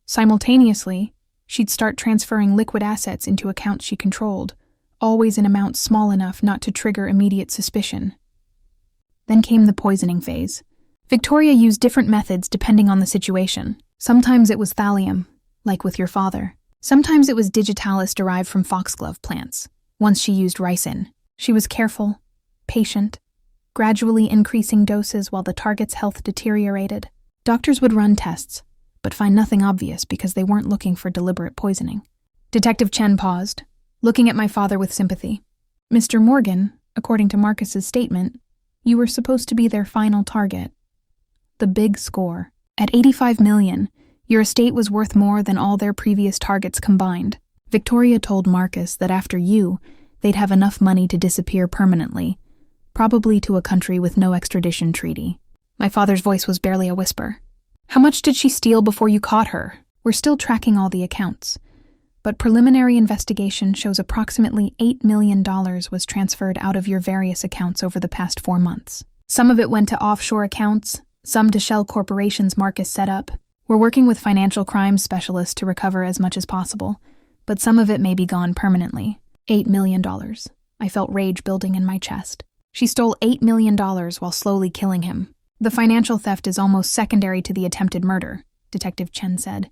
Simultaneously, she'd start transferring liquid assets into accounts she controlled, always in amounts small enough not to trigger immediate suspicion. Then came the poisoning phase. Victoria used different methods depending on the situation. Sometimes it was thallium, like with your father. Sometimes it was digitalis derived from foxglove plants. Once she used ricin. She was careful, patient, gradually increasing doses while the target's health deteriorated. Doctors would run tests, but find nothing obvious because they weren't looking for deliberate poisoning. Detective Chen paused, looking at my father with sympathy. Mr. Morgan, according to Marcus's statement, you were supposed to be their final target. The big score. At $85 million, your estate was worth more than all their previous targets combined. Victoria told Marcus that after you, they'd have enough money to disappear permanently, probably to a country with no extradition treaty. My father's voice was barely a whisper. How much did she steal before you caught her? We're still tracking all the accounts, but preliminary investigation shows approximately $8 million was transferred out of your various accounts over the past 4 months. Some of it went to offshore accounts, some to shell corporations Marcus set up. We're working with financial crimes specialists to recover as much as possible, but some of it may be gone permanently. $8 million. I felt rage building in my chest. She stole $8 million while slowly killing him. The financial theft is almost secondary to the attempted murder, Detective Chen said.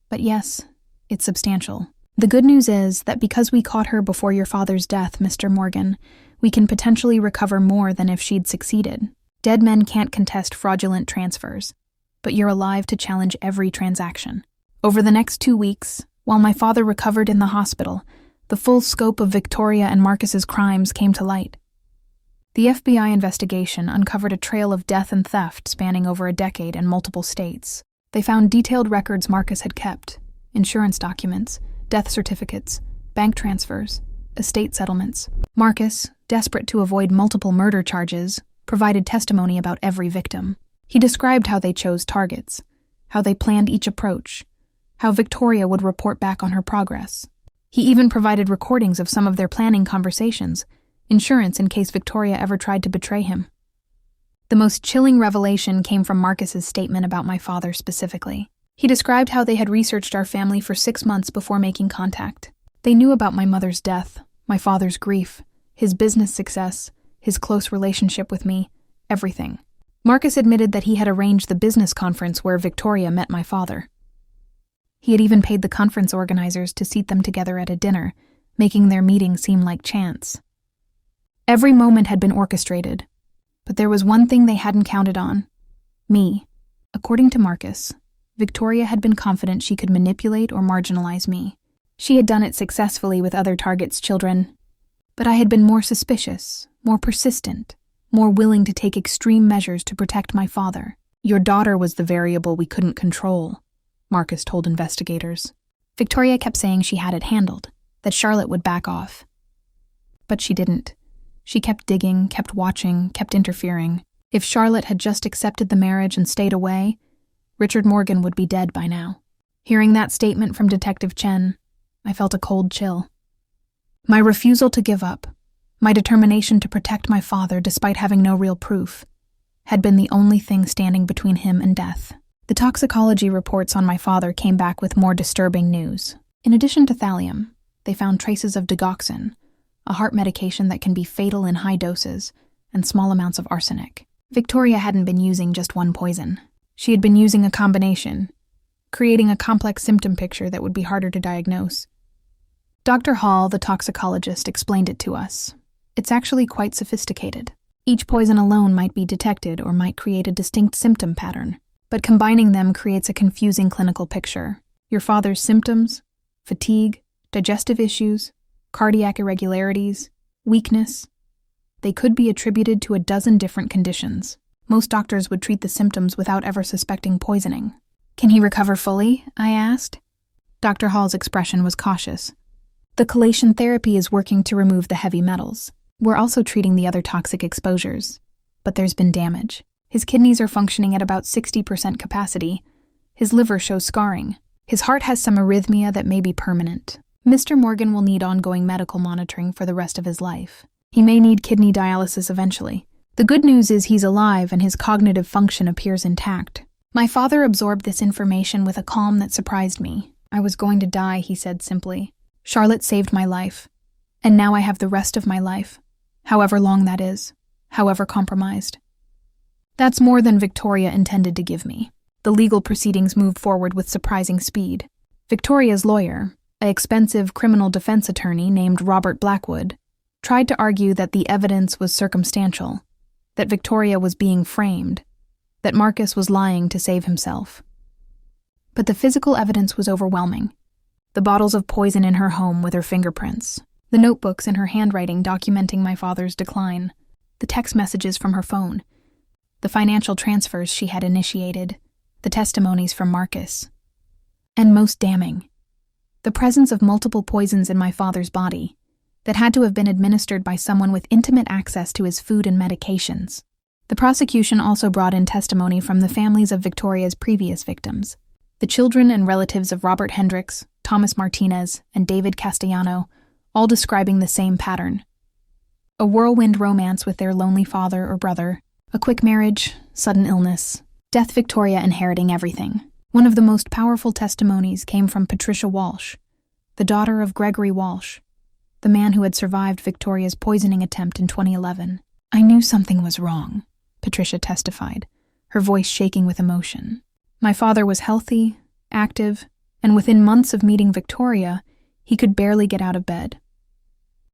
But yes, it's substantial. The good news is that because we caught her before your father's death, Mr. Morgan, we can potentially recover more than if she'd succeeded. Dead men can't contest fraudulent transfers, but you're alive to challenge every transaction. Over the next 2 weeks, while my father recovered in the hospital, the full scope of Victoria and Marcus's crimes came to light. The FBI investigation uncovered a trail of death and theft spanning over a decade in multiple states. They found detailed records Marcus had kept, insurance documents, death certificates, bank transfers, estate settlements. Marcus, desperate to avoid multiple murder charges, provided testimony about every victim. He described how they chose targets, how they planned each approach, how Victoria would report back on her progress. He even provided recordings of some of their planning conversations, insurance in case Victoria ever tried to betray him. The most chilling revelation came from Marcus's statement about my father specifically. He described how they had researched our family for 6 months before making contact. They knew about my mother's death, my father's grief, his business success, his close relationship with me, everything. Marcus admitted that he had arranged the business conference where Victoria met my father. He had even paid the conference organizers to seat them together at a dinner, making their meeting seem like chance. Every moment had been orchestrated, but there was one thing they hadn't counted on: me. According to Marcus, Victoria had been confident she could manipulate or marginalize me. She had done it successfully with other targets' children, but I had been more suspicious, more persistent, more willing to take extreme measures to protect my father. Your daughter was the variable we couldn't control, Marcus told investigators. Victoria kept saying she had it handled, that Charlotte would back off. But she didn't. She kept digging, kept watching, kept interfering. If Charlotte had just accepted the marriage and stayed away, Richard Morgan would be dead by now. Hearing that statement from Detective Chen, I felt a cold chill. My refusal to give up, my determination to protect my father despite having no real proof, had been the only thing standing between him and death. The toxicology reports on my father came back with more disturbing news. In addition to thallium, they found traces of digoxin, a heart medication that can be fatal in high doses, and small amounts of arsenic. Victoria hadn't been using just one poison. She had been using a combination, creating a complex symptom picture that would be harder to diagnose. Dr. Hall, the toxicologist, explained it to us. It's actually quite sophisticated. Each poison alone might be detected or might create a distinct symptom pattern, but combining them creates a confusing clinical picture. Your father's symptoms, fatigue, digestive issues, cardiac irregularities, weakness, they could be attributed to a dozen different conditions. Most doctors would treat the symptoms without ever suspecting poisoning. Can he recover fully? I asked. Dr. Hall's expression was cautious. The chelation therapy is working to remove the heavy metals. We're also treating the other toxic exposures. But there's been damage. His kidneys are functioning at about 60% capacity. His liver shows scarring. His heart has some arrhythmia that may be permanent. Mr. Morgan will need ongoing medical monitoring for the rest of his life. He may need kidney dialysis eventually, The good news is he's alive and his cognitive function appears intact. My father absorbed this information with a calm that surprised me. I was going to die, he said simply. Charlotte saved my life. And now I have the rest of my life, however long that is, however compromised. That's more than Victoria intended to give me. The legal proceedings moved forward with surprising speed. Victoria's lawyer, an expensive criminal defense attorney named Robert Blackwood, tried to argue that the evidence was circumstantial, that Victoria was being framed, that Marcus was lying to save himself. But the physical evidence was overwhelming. The bottles of poison in her home with her fingerprints, the notebooks in her handwriting documenting my father's decline, the text messages from her phone, the financial transfers she had initiated, the testimonies from Marcus. And most damning, the presence of multiple poisons in my father's body that had to have been administered by someone with intimate access to his food and medications. The prosecution also brought in testimony from the families of Victoria's previous victims, the children and relatives of Robert Hendricks, Thomas Martinez, and David Castellano, all describing the same pattern. A whirlwind romance with their lonely father or brother, a quick marriage, sudden illness, death, Victoria inheriting everything. One of the most powerful testimonies came from Patricia Walsh, the daughter of Gregory Walsh, the man who had survived Victoria's poisoning attempt in 2011. I knew something was wrong, Patricia testified, her voice shaking with emotion. My father was healthy, active, and within months of meeting Victoria, he could barely get out of bed.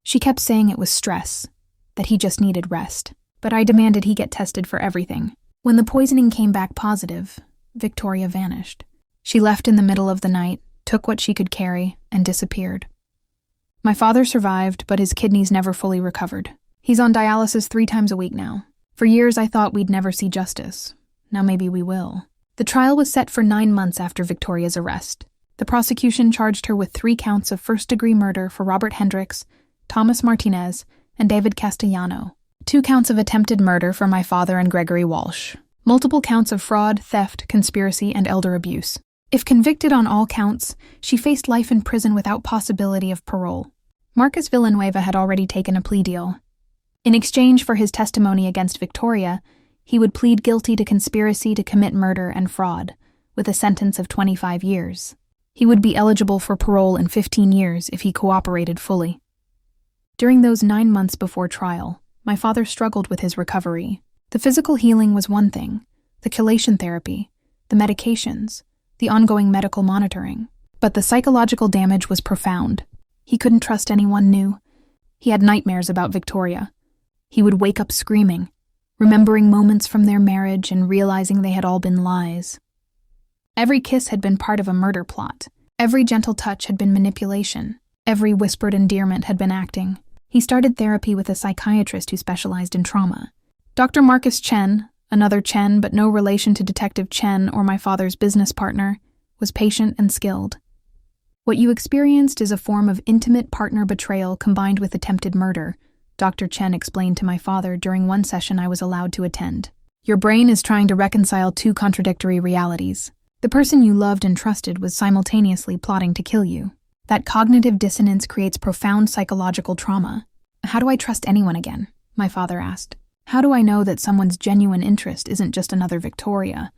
She kept saying it was stress, that he just needed rest, but I demanded he get tested for everything. When the poisoning came back positive, Victoria vanished. She left in the middle of the night, took what she could carry, and disappeared. My father survived, but his kidneys never fully recovered. He's on dialysis 3 times a week now. For years I thought we'd never see justice. Now maybe we will. The trial was set for 9 months after Victoria's arrest. The prosecution charged her with 3 counts of first-degree murder for Robert Hendricks, Thomas Martinez, and David Castellano, 2 counts of attempted murder for my father and Gregory Walsh, multiple counts of fraud, theft, conspiracy, and elder abuse. If convicted on all counts, she faced life in prison without possibility of parole. Marcus Villanueva had already taken a plea deal. In exchange for his testimony against Victoria, he would plead guilty to conspiracy to commit murder and fraud, with a sentence of 25 years. He would be eligible for parole in 15 years if he cooperated fully. During those 9 months before trial, my father struggled with his recovery. The physical healing was one thing, the chelation therapy, the medications, the ongoing medical monitoring. But the psychological damage was profound. He couldn't trust anyone new. He had nightmares about Victoria. He would wake up screaming, remembering moments from their marriage and realizing they had all been lies. Every kiss had been part of a murder plot. Every gentle touch had been manipulation. Every whispered endearment had been acting. He started therapy with a psychiatrist who specialized in trauma. Dr. Marcus Chen, another Chen but no relation to Detective Chen or my father's business partner, was patient and skilled. What you experienced is a form of intimate partner betrayal combined with attempted murder, Dr. Chen explained to my father during one session I was allowed to attend. Your brain is trying to reconcile 2 contradictory realities. The person you loved and trusted was simultaneously plotting to kill you. That cognitive dissonance creates profound psychological trauma. How do I trust anyone again? My father asked. How do I know that someone's genuine interest isn't just another Victoria,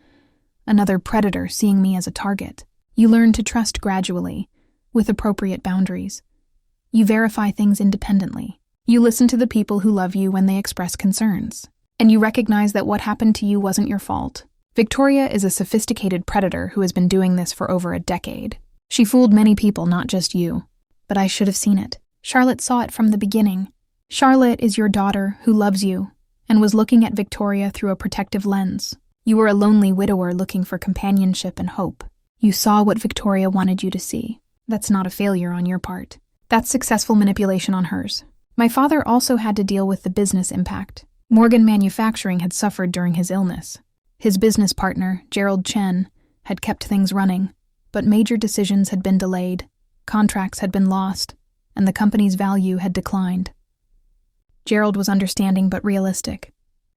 another predator seeing me as a target? You learn to trust gradually, with appropriate boundaries. You verify things independently. You listen to the people who love you when they express concerns. And you recognize that what happened to you wasn't your fault. Victoria is a sophisticated predator who has been doing this for over a decade. She fooled many people, not just you. But I should have seen it. Charlotte saw it from the beginning. Charlotte is your daughter who loves you and was looking at Victoria through a protective lens. You were a lonely widower looking for companionship and hope. You saw what Victoria wanted you to see. That's not a failure on your part. That's successful manipulation on hers. My father also had to deal with the business impact. Morgan Manufacturing had suffered during his illness. His business partner, Gerald Chen, had kept things running, but major decisions had been delayed, contracts had been lost, and the company's value had declined. Gerald was understanding but realistic.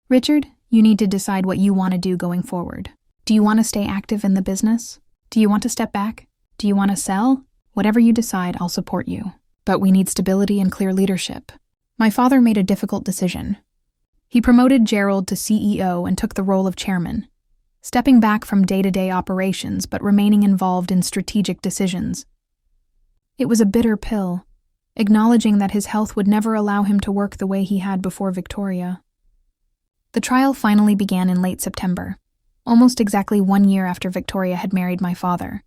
Richard, you need to decide what you want to do going forward. Do you want to stay active in the business? Do you want to step back? Do you want to sell? Whatever you decide, I'll support you. But we need stability and clear leadership. My father made a difficult decision. He promoted Gerald to CEO and took the role of chairman, stepping back from day-to-day operations but remaining involved in strategic decisions. It was a bitter pill, acknowledging that his health would never allow him to work the way he had before Victoria. The trial finally began in late September, almost exactly 1 year after Victoria had married my father.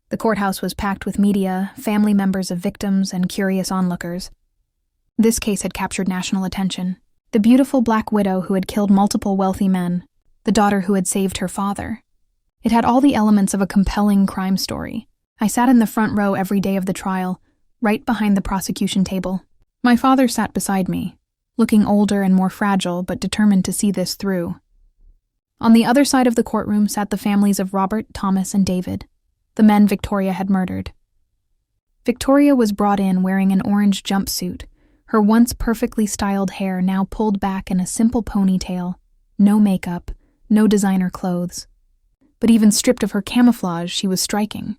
The courthouse was packed with media, family members of victims, and curious onlookers. This case had captured national attention. The beautiful black widow who had killed multiple wealthy men, the daughter who had saved her father. It had all the elements of a compelling crime story. I sat in the front row every day of the trial, right behind the prosecution table. My father sat beside me, looking older and more fragile but determined to see this through. On the other side of the courtroom sat the families of Robert, Thomas, and David, the men Victoria had murdered. Victoria was brought in wearing an orange jumpsuit, her once perfectly styled hair now pulled back in a simple ponytail, no makeup, no designer clothes. But even stripped of her camouflage, she was striking.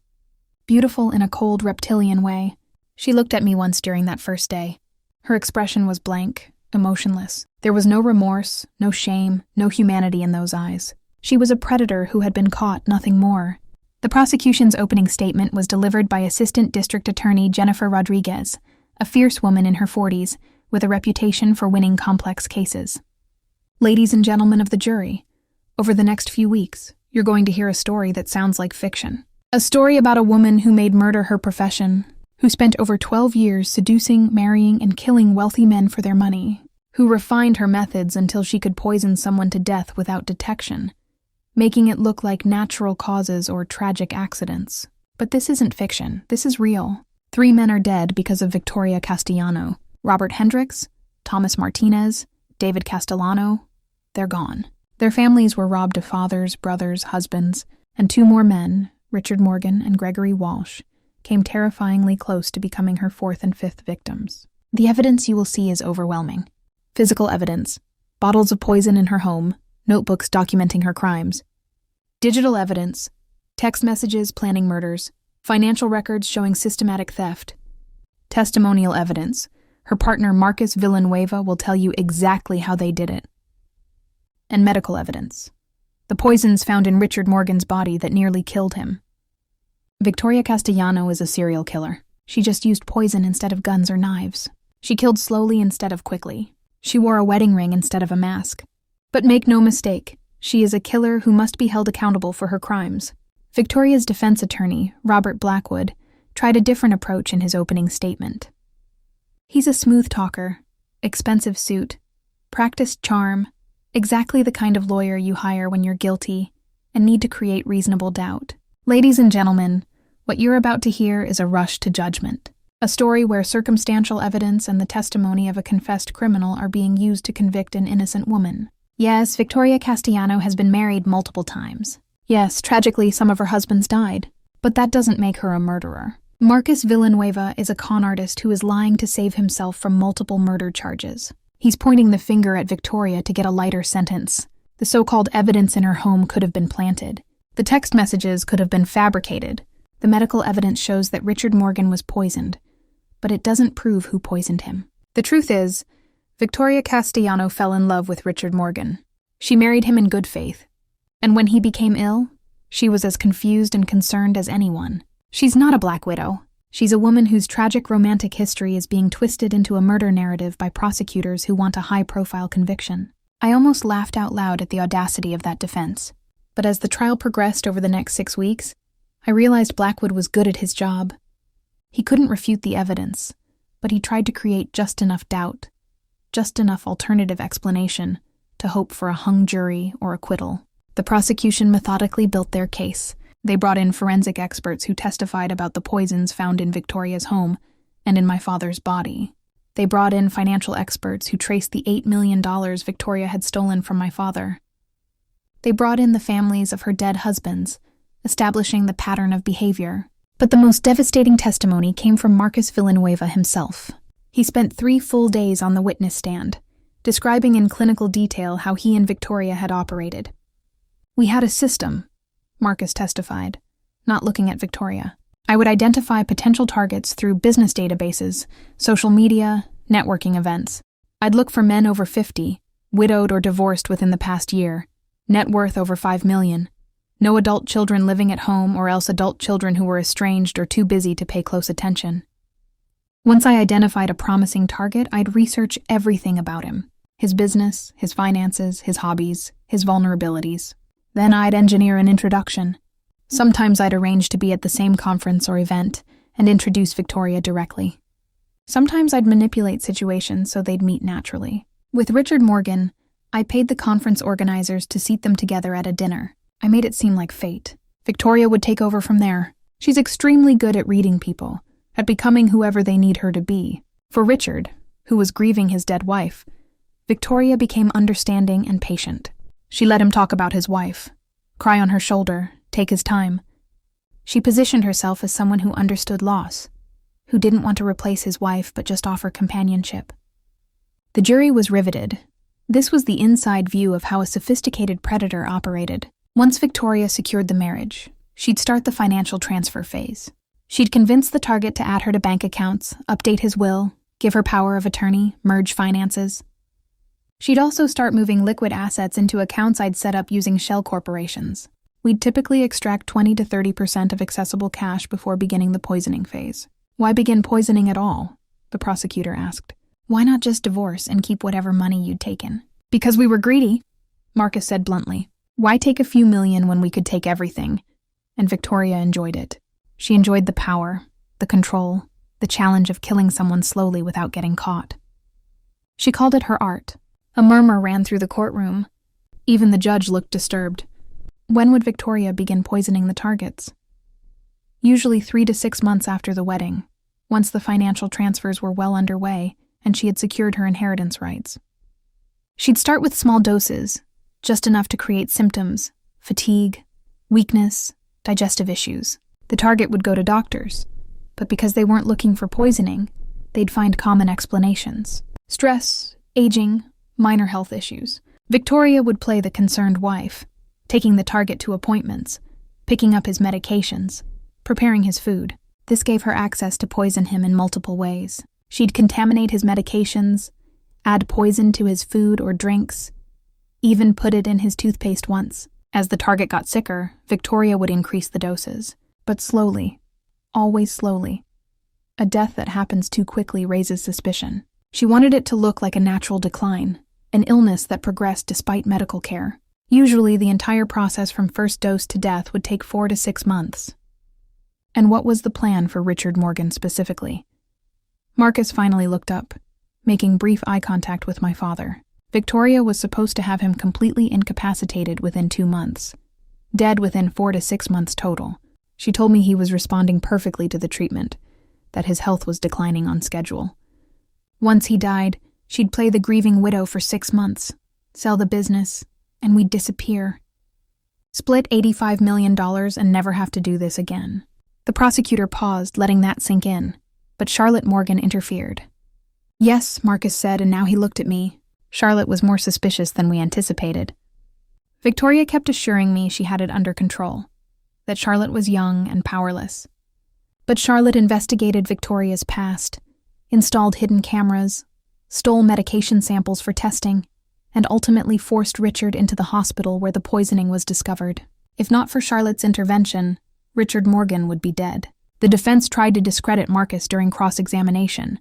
Beautiful in a cold reptilian way. She looked at me once during that first day. Her expression was blank, emotionless. There was no remorse, no shame, no humanity in those eyes. She was a predator who had been caught, nothing more. The prosecution's opening statement was delivered by Assistant District Attorney Jennifer Rodriguez, a fierce woman in her 40s, with a reputation for winning complex cases. Ladies and gentlemen of the jury, over the next few weeks, you're going to hear a story that sounds like fiction. A story about a woman who made murder her profession, who spent over 12 years seducing, marrying, and killing wealthy men for their money, who refined her methods until she could poison someone to death without detection, making it look like natural causes or tragic accidents. But this isn't fiction, this is real. 3 men are dead because of Victoria Castellano. Robert Hendricks, Thomas Martinez, David Castellano, they're gone. Their families were robbed of fathers, brothers, husbands, and 2 more men, Richard Morgan and Gregory Walsh, came terrifyingly close to becoming her 4th and 5th victims. The evidence you will see is overwhelming. Physical evidence, bottles of poison in her home, notebooks documenting her crimes. Digital evidence, text messages planning murders, financial records showing systematic theft. Testimonial evidence, her partner Marcus Villanueva will tell you exactly how they did it. And medical evidence, the poisons found in Richard Morgan's body that nearly killed him. Victoria Castellano is a serial killer. She just used poison instead of guns or knives. She killed slowly instead of quickly. She wore a wedding ring instead of a mask. But make no mistake, she is a killer who must be held accountable for her crimes. Victoria's defense attorney, Robert Blackwood, tried a different approach in his opening statement. He's a smooth talker, expensive suit, practiced charm, exactly the kind of lawyer you hire when you're guilty and need to create reasonable doubt. Ladies and gentlemen, what you're about to hear is a rush to judgment. A story where circumstantial evidence and the testimony of a confessed criminal are being used to convict an innocent woman. Yes, Victoria Castellano has been married multiple times. Yes, tragically, some of her husbands died. But that doesn't make her a murderer. Marcus Villanueva is a con artist who is lying to save himself from multiple murder charges. He's pointing the finger at Victoria to get a lighter sentence. The so-called evidence in her home could have been planted. The text messages could have been fabricated. The medical evidence shows that Richard Morgan was poisoned, but it doesn't prove who poisoned him. The truth is, Victoria Castellano fell in love with Richard Morgan. She married him in good faith, and when he became ill, she was as confused and concerned as anyone. She's not a black widow. She's a woman whose tragic romantic history is being twisted into a murder narrative by prosecutors who want a high-profile conviction. I almost laughed out loud at the audacity of that defense. But as the trial progressed over the next 6 weeks, I realized Blackwood was good at his job. He couldn't refute the evidence, but he tried to create just enough doubt, just enough alternative explanation to hope for a hung jury or acquittal. The prosecution methodically built their case. They brought in forensic experts who testified about the poisons found in Victoria's home and in my father's body. They brought in financial experts who traced the $8 million Victoria had stolen from my father. They brought in the families of her dead husbands, establishing the pattern of behavior. But the most devastating testimony came from Marcus Villanueva himself. He spent 3 full days on the witness stand, describing in clinical detail how he and Victoria had operated. "We had a system," Marcus testified, not looking at Victoria. "I would identify potential targets through business databases, social media, networking events. I'd look for men over 50, widowed or divorced within the past year, net worth over $5 million, no adult children living at home or else adult children who were estranged or too busy to pay close attention. Once I identified a promising target, I'd research everything about him. His business, his finances, his hobbies, his vulnerabilities. Then I'd engineer an introduction. Sometimes I'd arrange to be at the same conference or event and introduce Victoria directly. Sometimes I'd manipulate situations so they'd meet naturally. With Richard Morgan, I paid the conference organizers to seat them together at a dinner. I made it seem like fate. Victoria would take over from there. She's extremely good at reading people, at becoming whoever they need her to be. For Richard, who was grieving his dead wife, Victoria became understanding and patient. She let him talk about his wife, cry on her shoulder, take his time. She positioned herself as someone who understood loss, who didn't want to replace his wife but just offer companionship. The jury was riveted. This was the inside view of how a sophisticated predator operated. Once Victoria secured the marriage, she'd start the financial transfer phase. She'd convince the target to add her to bank accounts, update his will, give her power of attorney, merge finances. She'd also start moving liquid assets into accounts I'd set up using shell corporations. We'd typically extract 20 to 30% of accessible cash before beginning the poisoning phase. Why begin poisoning at all? The prosecutor asked. Why not just divorce and keep whatever money you'd taken? Because we were greedy, Marcus said bluntly. Why take a few million when we could take everything? And Victoria enjoyed it. She enjoyed the power, the control, the challenge of killing someone slowly without getting caught. She called it her art. A murmur ran through the courtroom. Even the judge looked disturbed. When would Victoria begin poisoning the targets? Usually 3 to 6 months after the wedding, once the financial transfers were well underway and she had secured her inheritance rights. She'd start with small doses, just enough to create symptoms, fatigue, weakness, digestive issues. The target would go to doctors, but because they weren't looking for poisoning, they'd find common explanations. Stress, aging, minor health issues. Victoria would play the concerned wife, taking the target to appointments, picking up his medications, preparing his food. This gave her access to poison him in multiple ways. She'd contaminate his medications, add poison to his food or drinks, even put it in his toothpaste once. As the target got sicker, Victoria would increase the doses. But slowly, always slowly. A death that happens too quickly raises suspicion. She wanted it to look like a natural decline, an illness that progressed despite medical care. Usually, the entire process from first dose to death would take 4 to 6 months. And what was the plan for Richard Morgan specifically? Marcus finally looked up, making brief eye contact with my father. Victoria was supposed to have him completely incapacitated within 2 months, dead within 4 to 6 months total. She told me he was responding perfectly to the treatment, that his health was declining on schedule. Once he died, she'd play the grieving widow for 6 months, sell the business, and we'd disappear. Split $85 million and never have to do this again. The prosecutor paused, letting that sink in, but Charlotte Morgan interfered. Yes, Marcus said, and now he looked at me. Charlotte was more suspicious than we anticipated. Victoria kept assuring me she had it under control, that Charlotte was young and powerless. But Charlotte investigated Victoria's past, installed hidden cameras, stole medication samples for testing, and ultimately forced Richard into the hospital where the poisoning was discovered. If not for Charlotte's intervention, Richard Morgan would be dead. The defense tried to discredit Marcus during cross-examination,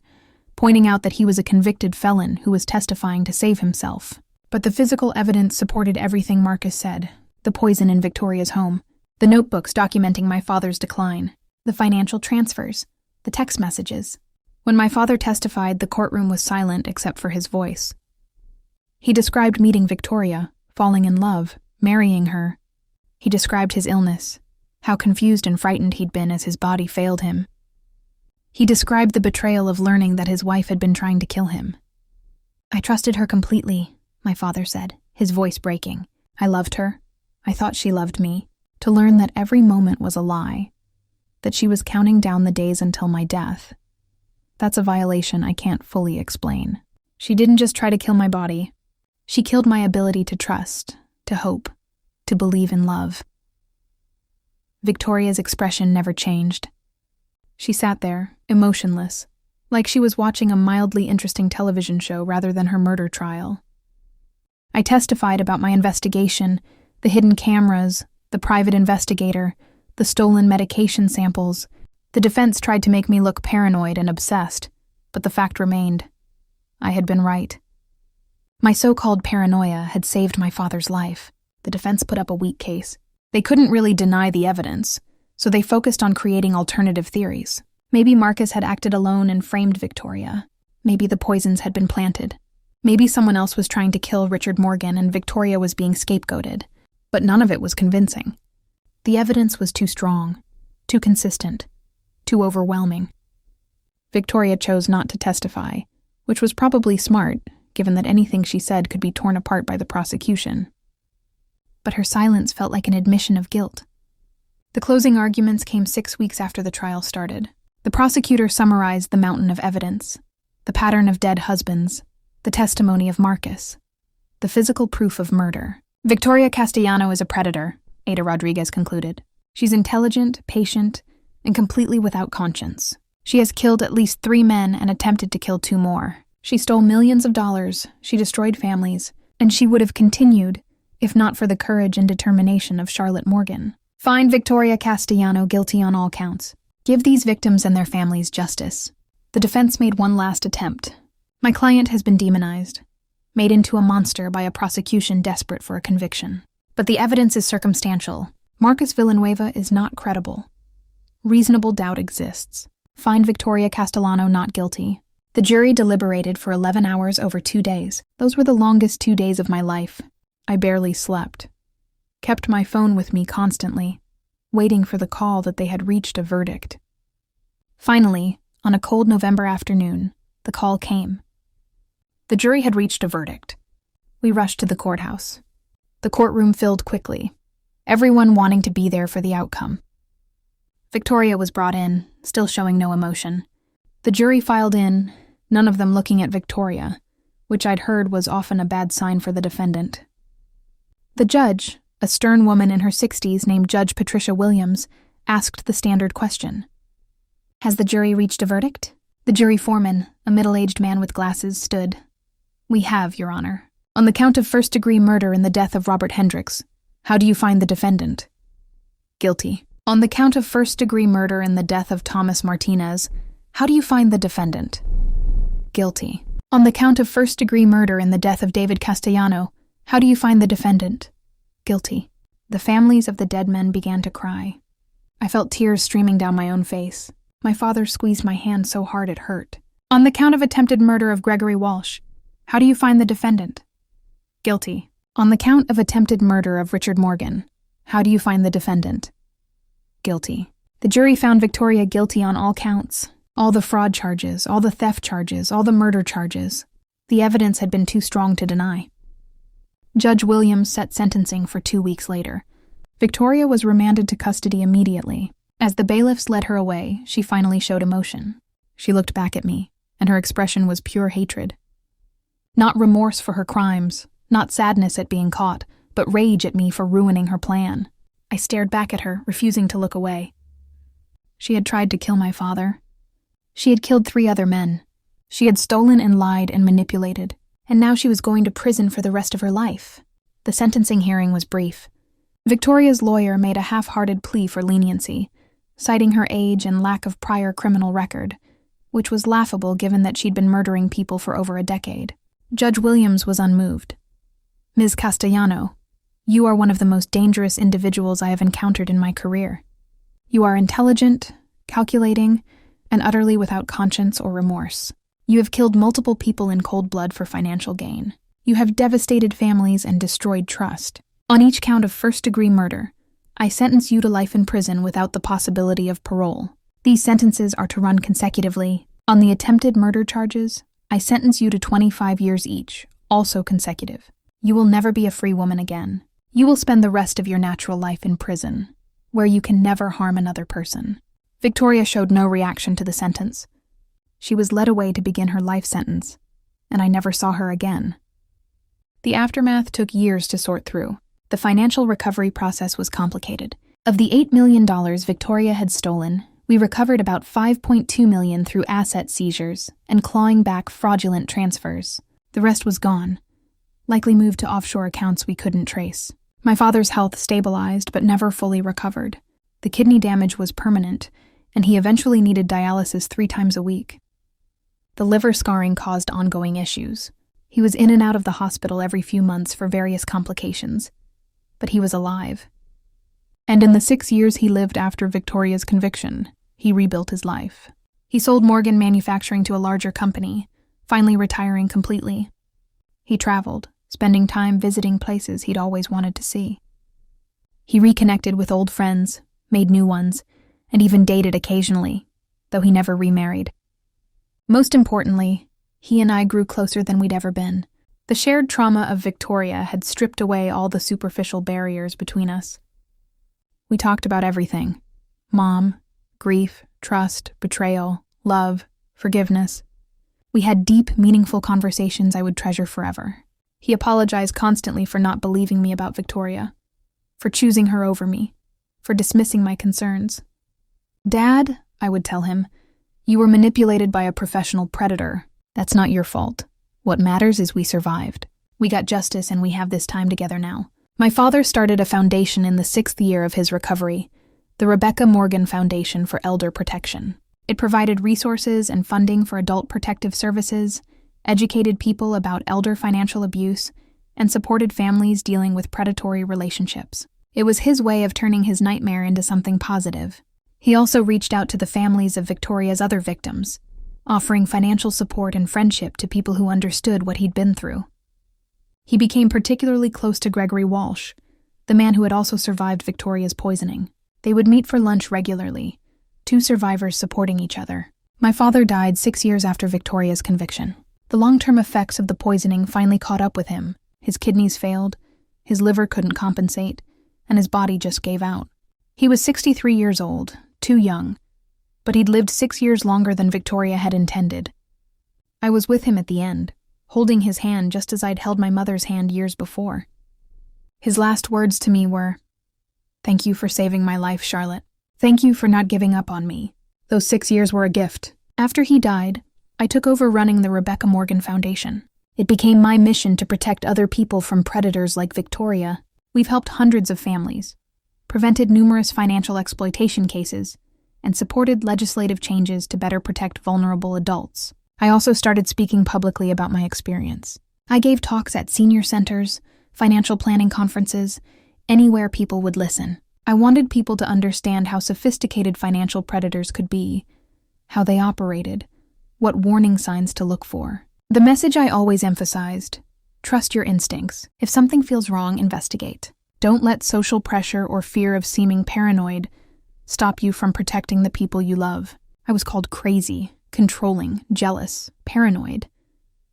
pointing out that he was a convicted felon who was testifying to save himself. But the physical evidence supported everything Marcus said: the poison in Victoria's home, the notebooks documenting my father's decline, the financial transfers, the text messages. When my father testified, the courtroom was silent except for his voice. He described meeting Victoria, falling in love, marrying her. He described his illness, how confused and frightened he'd been as his body failed him. He described the betrayal of learning that his wife had been trying to kill him. I trusted her completely, my father said, his voice breaking. I loved her. I thought she loved me. To learn that every moment was a lie, that she was counting down the days until my death. That's a violation I can't fully explain. She didn't just try to kill my body. She killed my ability to trust, to hope, to believe in love. Victoria's expression never changed. She sat there, emotionless, like she was watching a mildly interesting television show rather than her murder trial. I testified about my investigation, the hidden cameras, the private investigator, the stolen medication samples. The defense tried to make me look paranoid and obsessed, but the fact remained. I had been right. My so-called paranoia had saved my father's life. The defense put up a weak case. They couldn't really deny the evidence, so they focused on creating alternative theories. Maybe Marcus had acted alone and framed Victoria. Maybe the poisons had been planted. Maybe someone else was trying to kill Richard Morgan and Victoria was being scapegoated. But none of it was convincing. The evidence was too strong, too consistent, too overwhelming. Victoria chose not to testify, which was probably smart, given that anything she said could be torn apart by the prosecution. But her silence felt like an admission of guilt. The closing arguments came 6 weeks after the trial started. The prosecutor summarized the mountain of evidence: the pattern of dead husbands, the testimony of Marcus, the physical proof of murder. Victoria Castellano is a predator, Ada Rodriguez concluded. She's intelligent, patient, and completely without conscience. She has killed at least 3 men and attempted to kill 2 more. She stole millions of dollars, she destroyed families, and she would have continued if not for the courage and determination of Charlotte Morgan. Find Victoria Castellano guilty on all counts. Give these victims and their families justice. The defense made one last attempt. My client has been demonized, made into a monster by a prosecution desperate for a conviction. But the evidence is circumstantial. Marcus Villanueva is not credible. Reasonable doubt exists. Find Victoria Castellano not guilty. The jury deliberated for 11 hours over 2 days. Those were the longest 2 days of my life. I barely slept. Kept my phone with me constantly, waiting for the call that they had reached a verdict. Finally, on a cold November afternoon, the call came. The jury had reached a verdict. We rushed to the courthouse. The courtroom filled quickly, everyone wanting to be there for the outcome. Victoria was brought in, still showing no emotion. The jury filed in, none of them looking at Victoria, which I'd heard was often a bad sign for the defendant. The judge, a stern woman in her 60s named Judge Patricia Williams, asked the standard question. Has the jury reached a verdict? The jury foreman, a middle-aged man with glasses, stood. We have, Your Honor. On the count of first-degree murder in the death of Robert Hendricks, how do you find the defendant? Guilty. On the count of first-degree murder in the death of Thomas Martinez, how do you find the defendant? Guilty. On the count of first-degree murder in the death of David Castellano, how do you find the defendant? Guilty. The families of the dead men began to cry. I felt tears streaming down my own face. My father squeezed my hand so hard it hurt. On the count of attempted murder of Gregory Walsh, how do you find the defendant? Guilty. On the count of attempted murder of Richard Morgan, how do you find the defendant? Guilty. The jury found Victoria guilty on all counts. All the fraud charges, all the theft charges, all the murder charges. The evidence had been too strong to deny. Judge Williams set sentencing for 2 weeks later. Victoria was remanded to custody immediately. As the bailiffs led her away, she finally showed emotion. She looked back at me, and her expression was pure hatred. Not remorse for her crimes, not sadness at being caught, but rage at me for ruining her plan. I stared back at her, refusing to look away. She had tried to kill my father. She had killed 3 other men. She had stolen and lied and manipulated, and now she was going to prison for the rest of her life. The sentencing hearing was brief. Victoria's lawyer made a half-hearted plea for leniency, citing her age and lack of prior criminal record, which was laughable given that she'd been murdering people for over a decade. Judge Williams was unmoved. Ms. Castellano, you are one of the most dangerous individuals I have encountered in my career. You are intelligent, calculating, and utterly without conscience or remorse. You have killed multiple people in cold blood for financial gain. You have devastated families and destroyed trust. On each count of first-degree murder, I sentence you to life in prison without the possibility of parole. These sentences are to run consecutively. On the attempted murder charges, I sentence you to 25 years each, also consecutive. You will never be a free woman again. You will spend the rest of your natural life in prison, where you can never harm another person. Victoria showed no reaction to the sentence. She was led away to begin her life sentence, and I never saw her again. The aftermath took years to sort through. The financial recovery process was complicated. Of the $8 million Victoria had stolen, we recovered about $5.2 million through asset seizures and clawing back fraudulent transfers. The rest was gone. likely moved to offshore accounts we couldn't trace. My father's health stabilized but never fully recovered. The kidney damage was permanent, and he eventually needed dialysis 3 times a week. The liver scarring caused ongoing issues. He was in and out of the hospital every few months for various complications, but he was alive. And in the 6 years he lived after Victoria's conviction, he rebuilt his life. He sold Morgan Manufacturing to a larger company, finally retiring completely. He traveled, spending time visiting places he'd always wanted to see. He reconnected with old friends, made new ones, and even dated occasionally, though he never remarried. Most importantly, he and I grew closer than we'd ever been. The shared trauma of Victoria had stripped away all the superficial barriers between us. We talked about everything: Mom, grief, trust, betrayal, love, forgiveness. We had deep, meaningful conversations I would treasure forever. He apologized constantly for not believing me about Victoria, for choosing her over me, for dismissing my concerns. "Dad," I would tell him, "you were manipulated by a professional predator. That's not your fault. What matters is we survived. We got justice and we have this time together now." My father started a foundation in the 6th year of his recovery, the Rebecca Morgan Foundation for Elder Protection. It provided resources and funding for adult protective services, educated people about elder financial abuse, and supported families dealing with predatory relationships. It was his way of turning his nightmare into something positive. He also reached out to the families of Victoria's other victims, offering financial support and friendship to people who understood what he'd been through. He became particularly close to Gregory Walsh, the man who had also survived Victoria's poisoning. They would meet for lunch regularly, 2 survivors supporting each other. My father died 6 years after Victoria's conviction. The long-term effects of the poisoning finally caught up with him. His kidneys failed, his liver couldn't compensate, and his body just gave out. He was 63 years old, too young, but he'd lived 6 years longer than Victoria had intended. I was with him at the end, holding his hand just as I'd held my mother's hand years before. His last words to me were, "Thank you for saving my life, Charlotte. Thank you for not giving up on me. Those 6 years were a gift." After he died, I took over running the Rebecca Morgan Foundation. It became my mission to protect other people from predators like Victoria. We've helped hundreds of families, prevented numerous financial exploitation cases, and supported legislative changes to better protect vulnerable adults. I also started speaking publicly about my experience. I gave talks at senior centers, financial planning conferences, anywhere people would listen. I wanted people to understand how sophisticated financial predators could be, how they operated, what warning signs to look for. The message I always emphasized: trust your instincts. If something feels wrong, investigate. Don't let social pressure or fear of seeming paranoid stop you from protecting the people you love. I was called crazy, controlling, jealous, paranoid,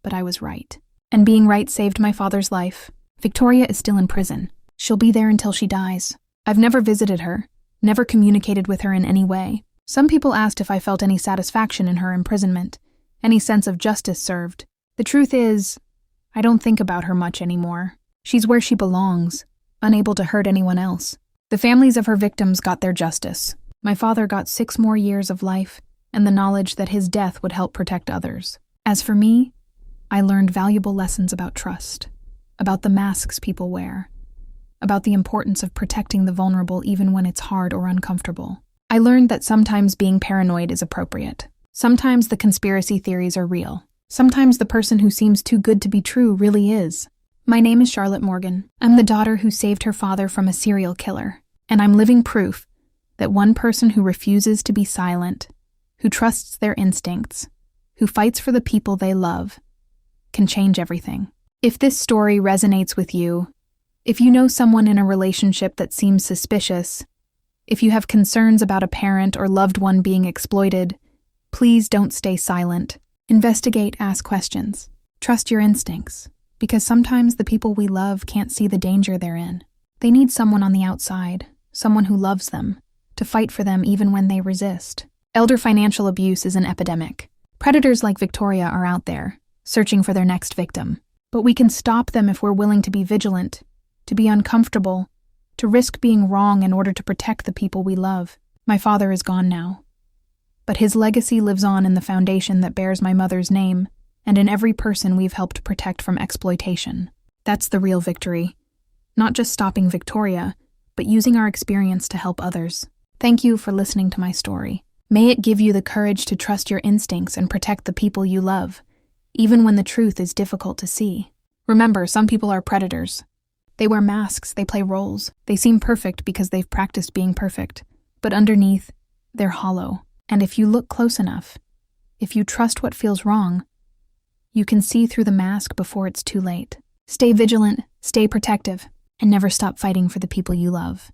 but I was right. And being right saved my father's life. Victoria is still in prison. She'll be there until she dies. I've never visited her, never communicated with her in any way. Some people asked if I felt any satisfaction in her imprisonment, any sense of justice served. The truth is, I don't think about her much anymore. She's where she belongs, unable to hurt anyone else. The families of her victims got their justice. My father got 6 more years of life, and the knowledge that his death would help protect others. As for me, I learned valuable lessons about trust, about the masks people wear, about the importance of protecting the vulnerable even when it's hard or uncomfortable. I learned that sometimes being paranoid is appropriate. Sometimes the conspiracy theories are real. Sometimes the person who seems too good to be true really is. My name is Charlotte Morgan. I'm the daughter who saved her father from a serial killer, and I'm living proof that one person who refuses to be silent, who trusts their instincts, who fights for the people they love, can change everything. If this story resonates with you, if you know someone in a relationship that seems suspicious, if you have concerns about a parent or loved one being exploited, please don't stay silent. Investigate, ask questions. Trust your instincts, because sometimes the people we love can't see the danger they're in. They need someone on the outside, someone who loves them, to fight for them even when they resist. Elder financial abuse is an epidemic. Predators like Victoria are out there, searching for their next victim. But we can stop them if we're willing to be vigilant, to be uncomfortable, to risk being wrong in order to protect the people we love. My father is gone now, but his legacy lives on in the foundation that bears my mother's name and in every person we've helped protect from exploitation. That's the real victory. Not just stopping Victoria, but using our experience to help others. Thank you for listening to my story. May it give you the courage to trust your instincts and protect the people you love, even when the truth is difficult to see. Remember, some people are predators. They wear masks, they play roles. They seem perfect because they've practiced being perfect. But underneath, they're hollow. And if you look close enough, if you trust what feels wrong, you can see through the mask before it's too late. Stay vigilant, stay protective, and never stop fighting for the people you love.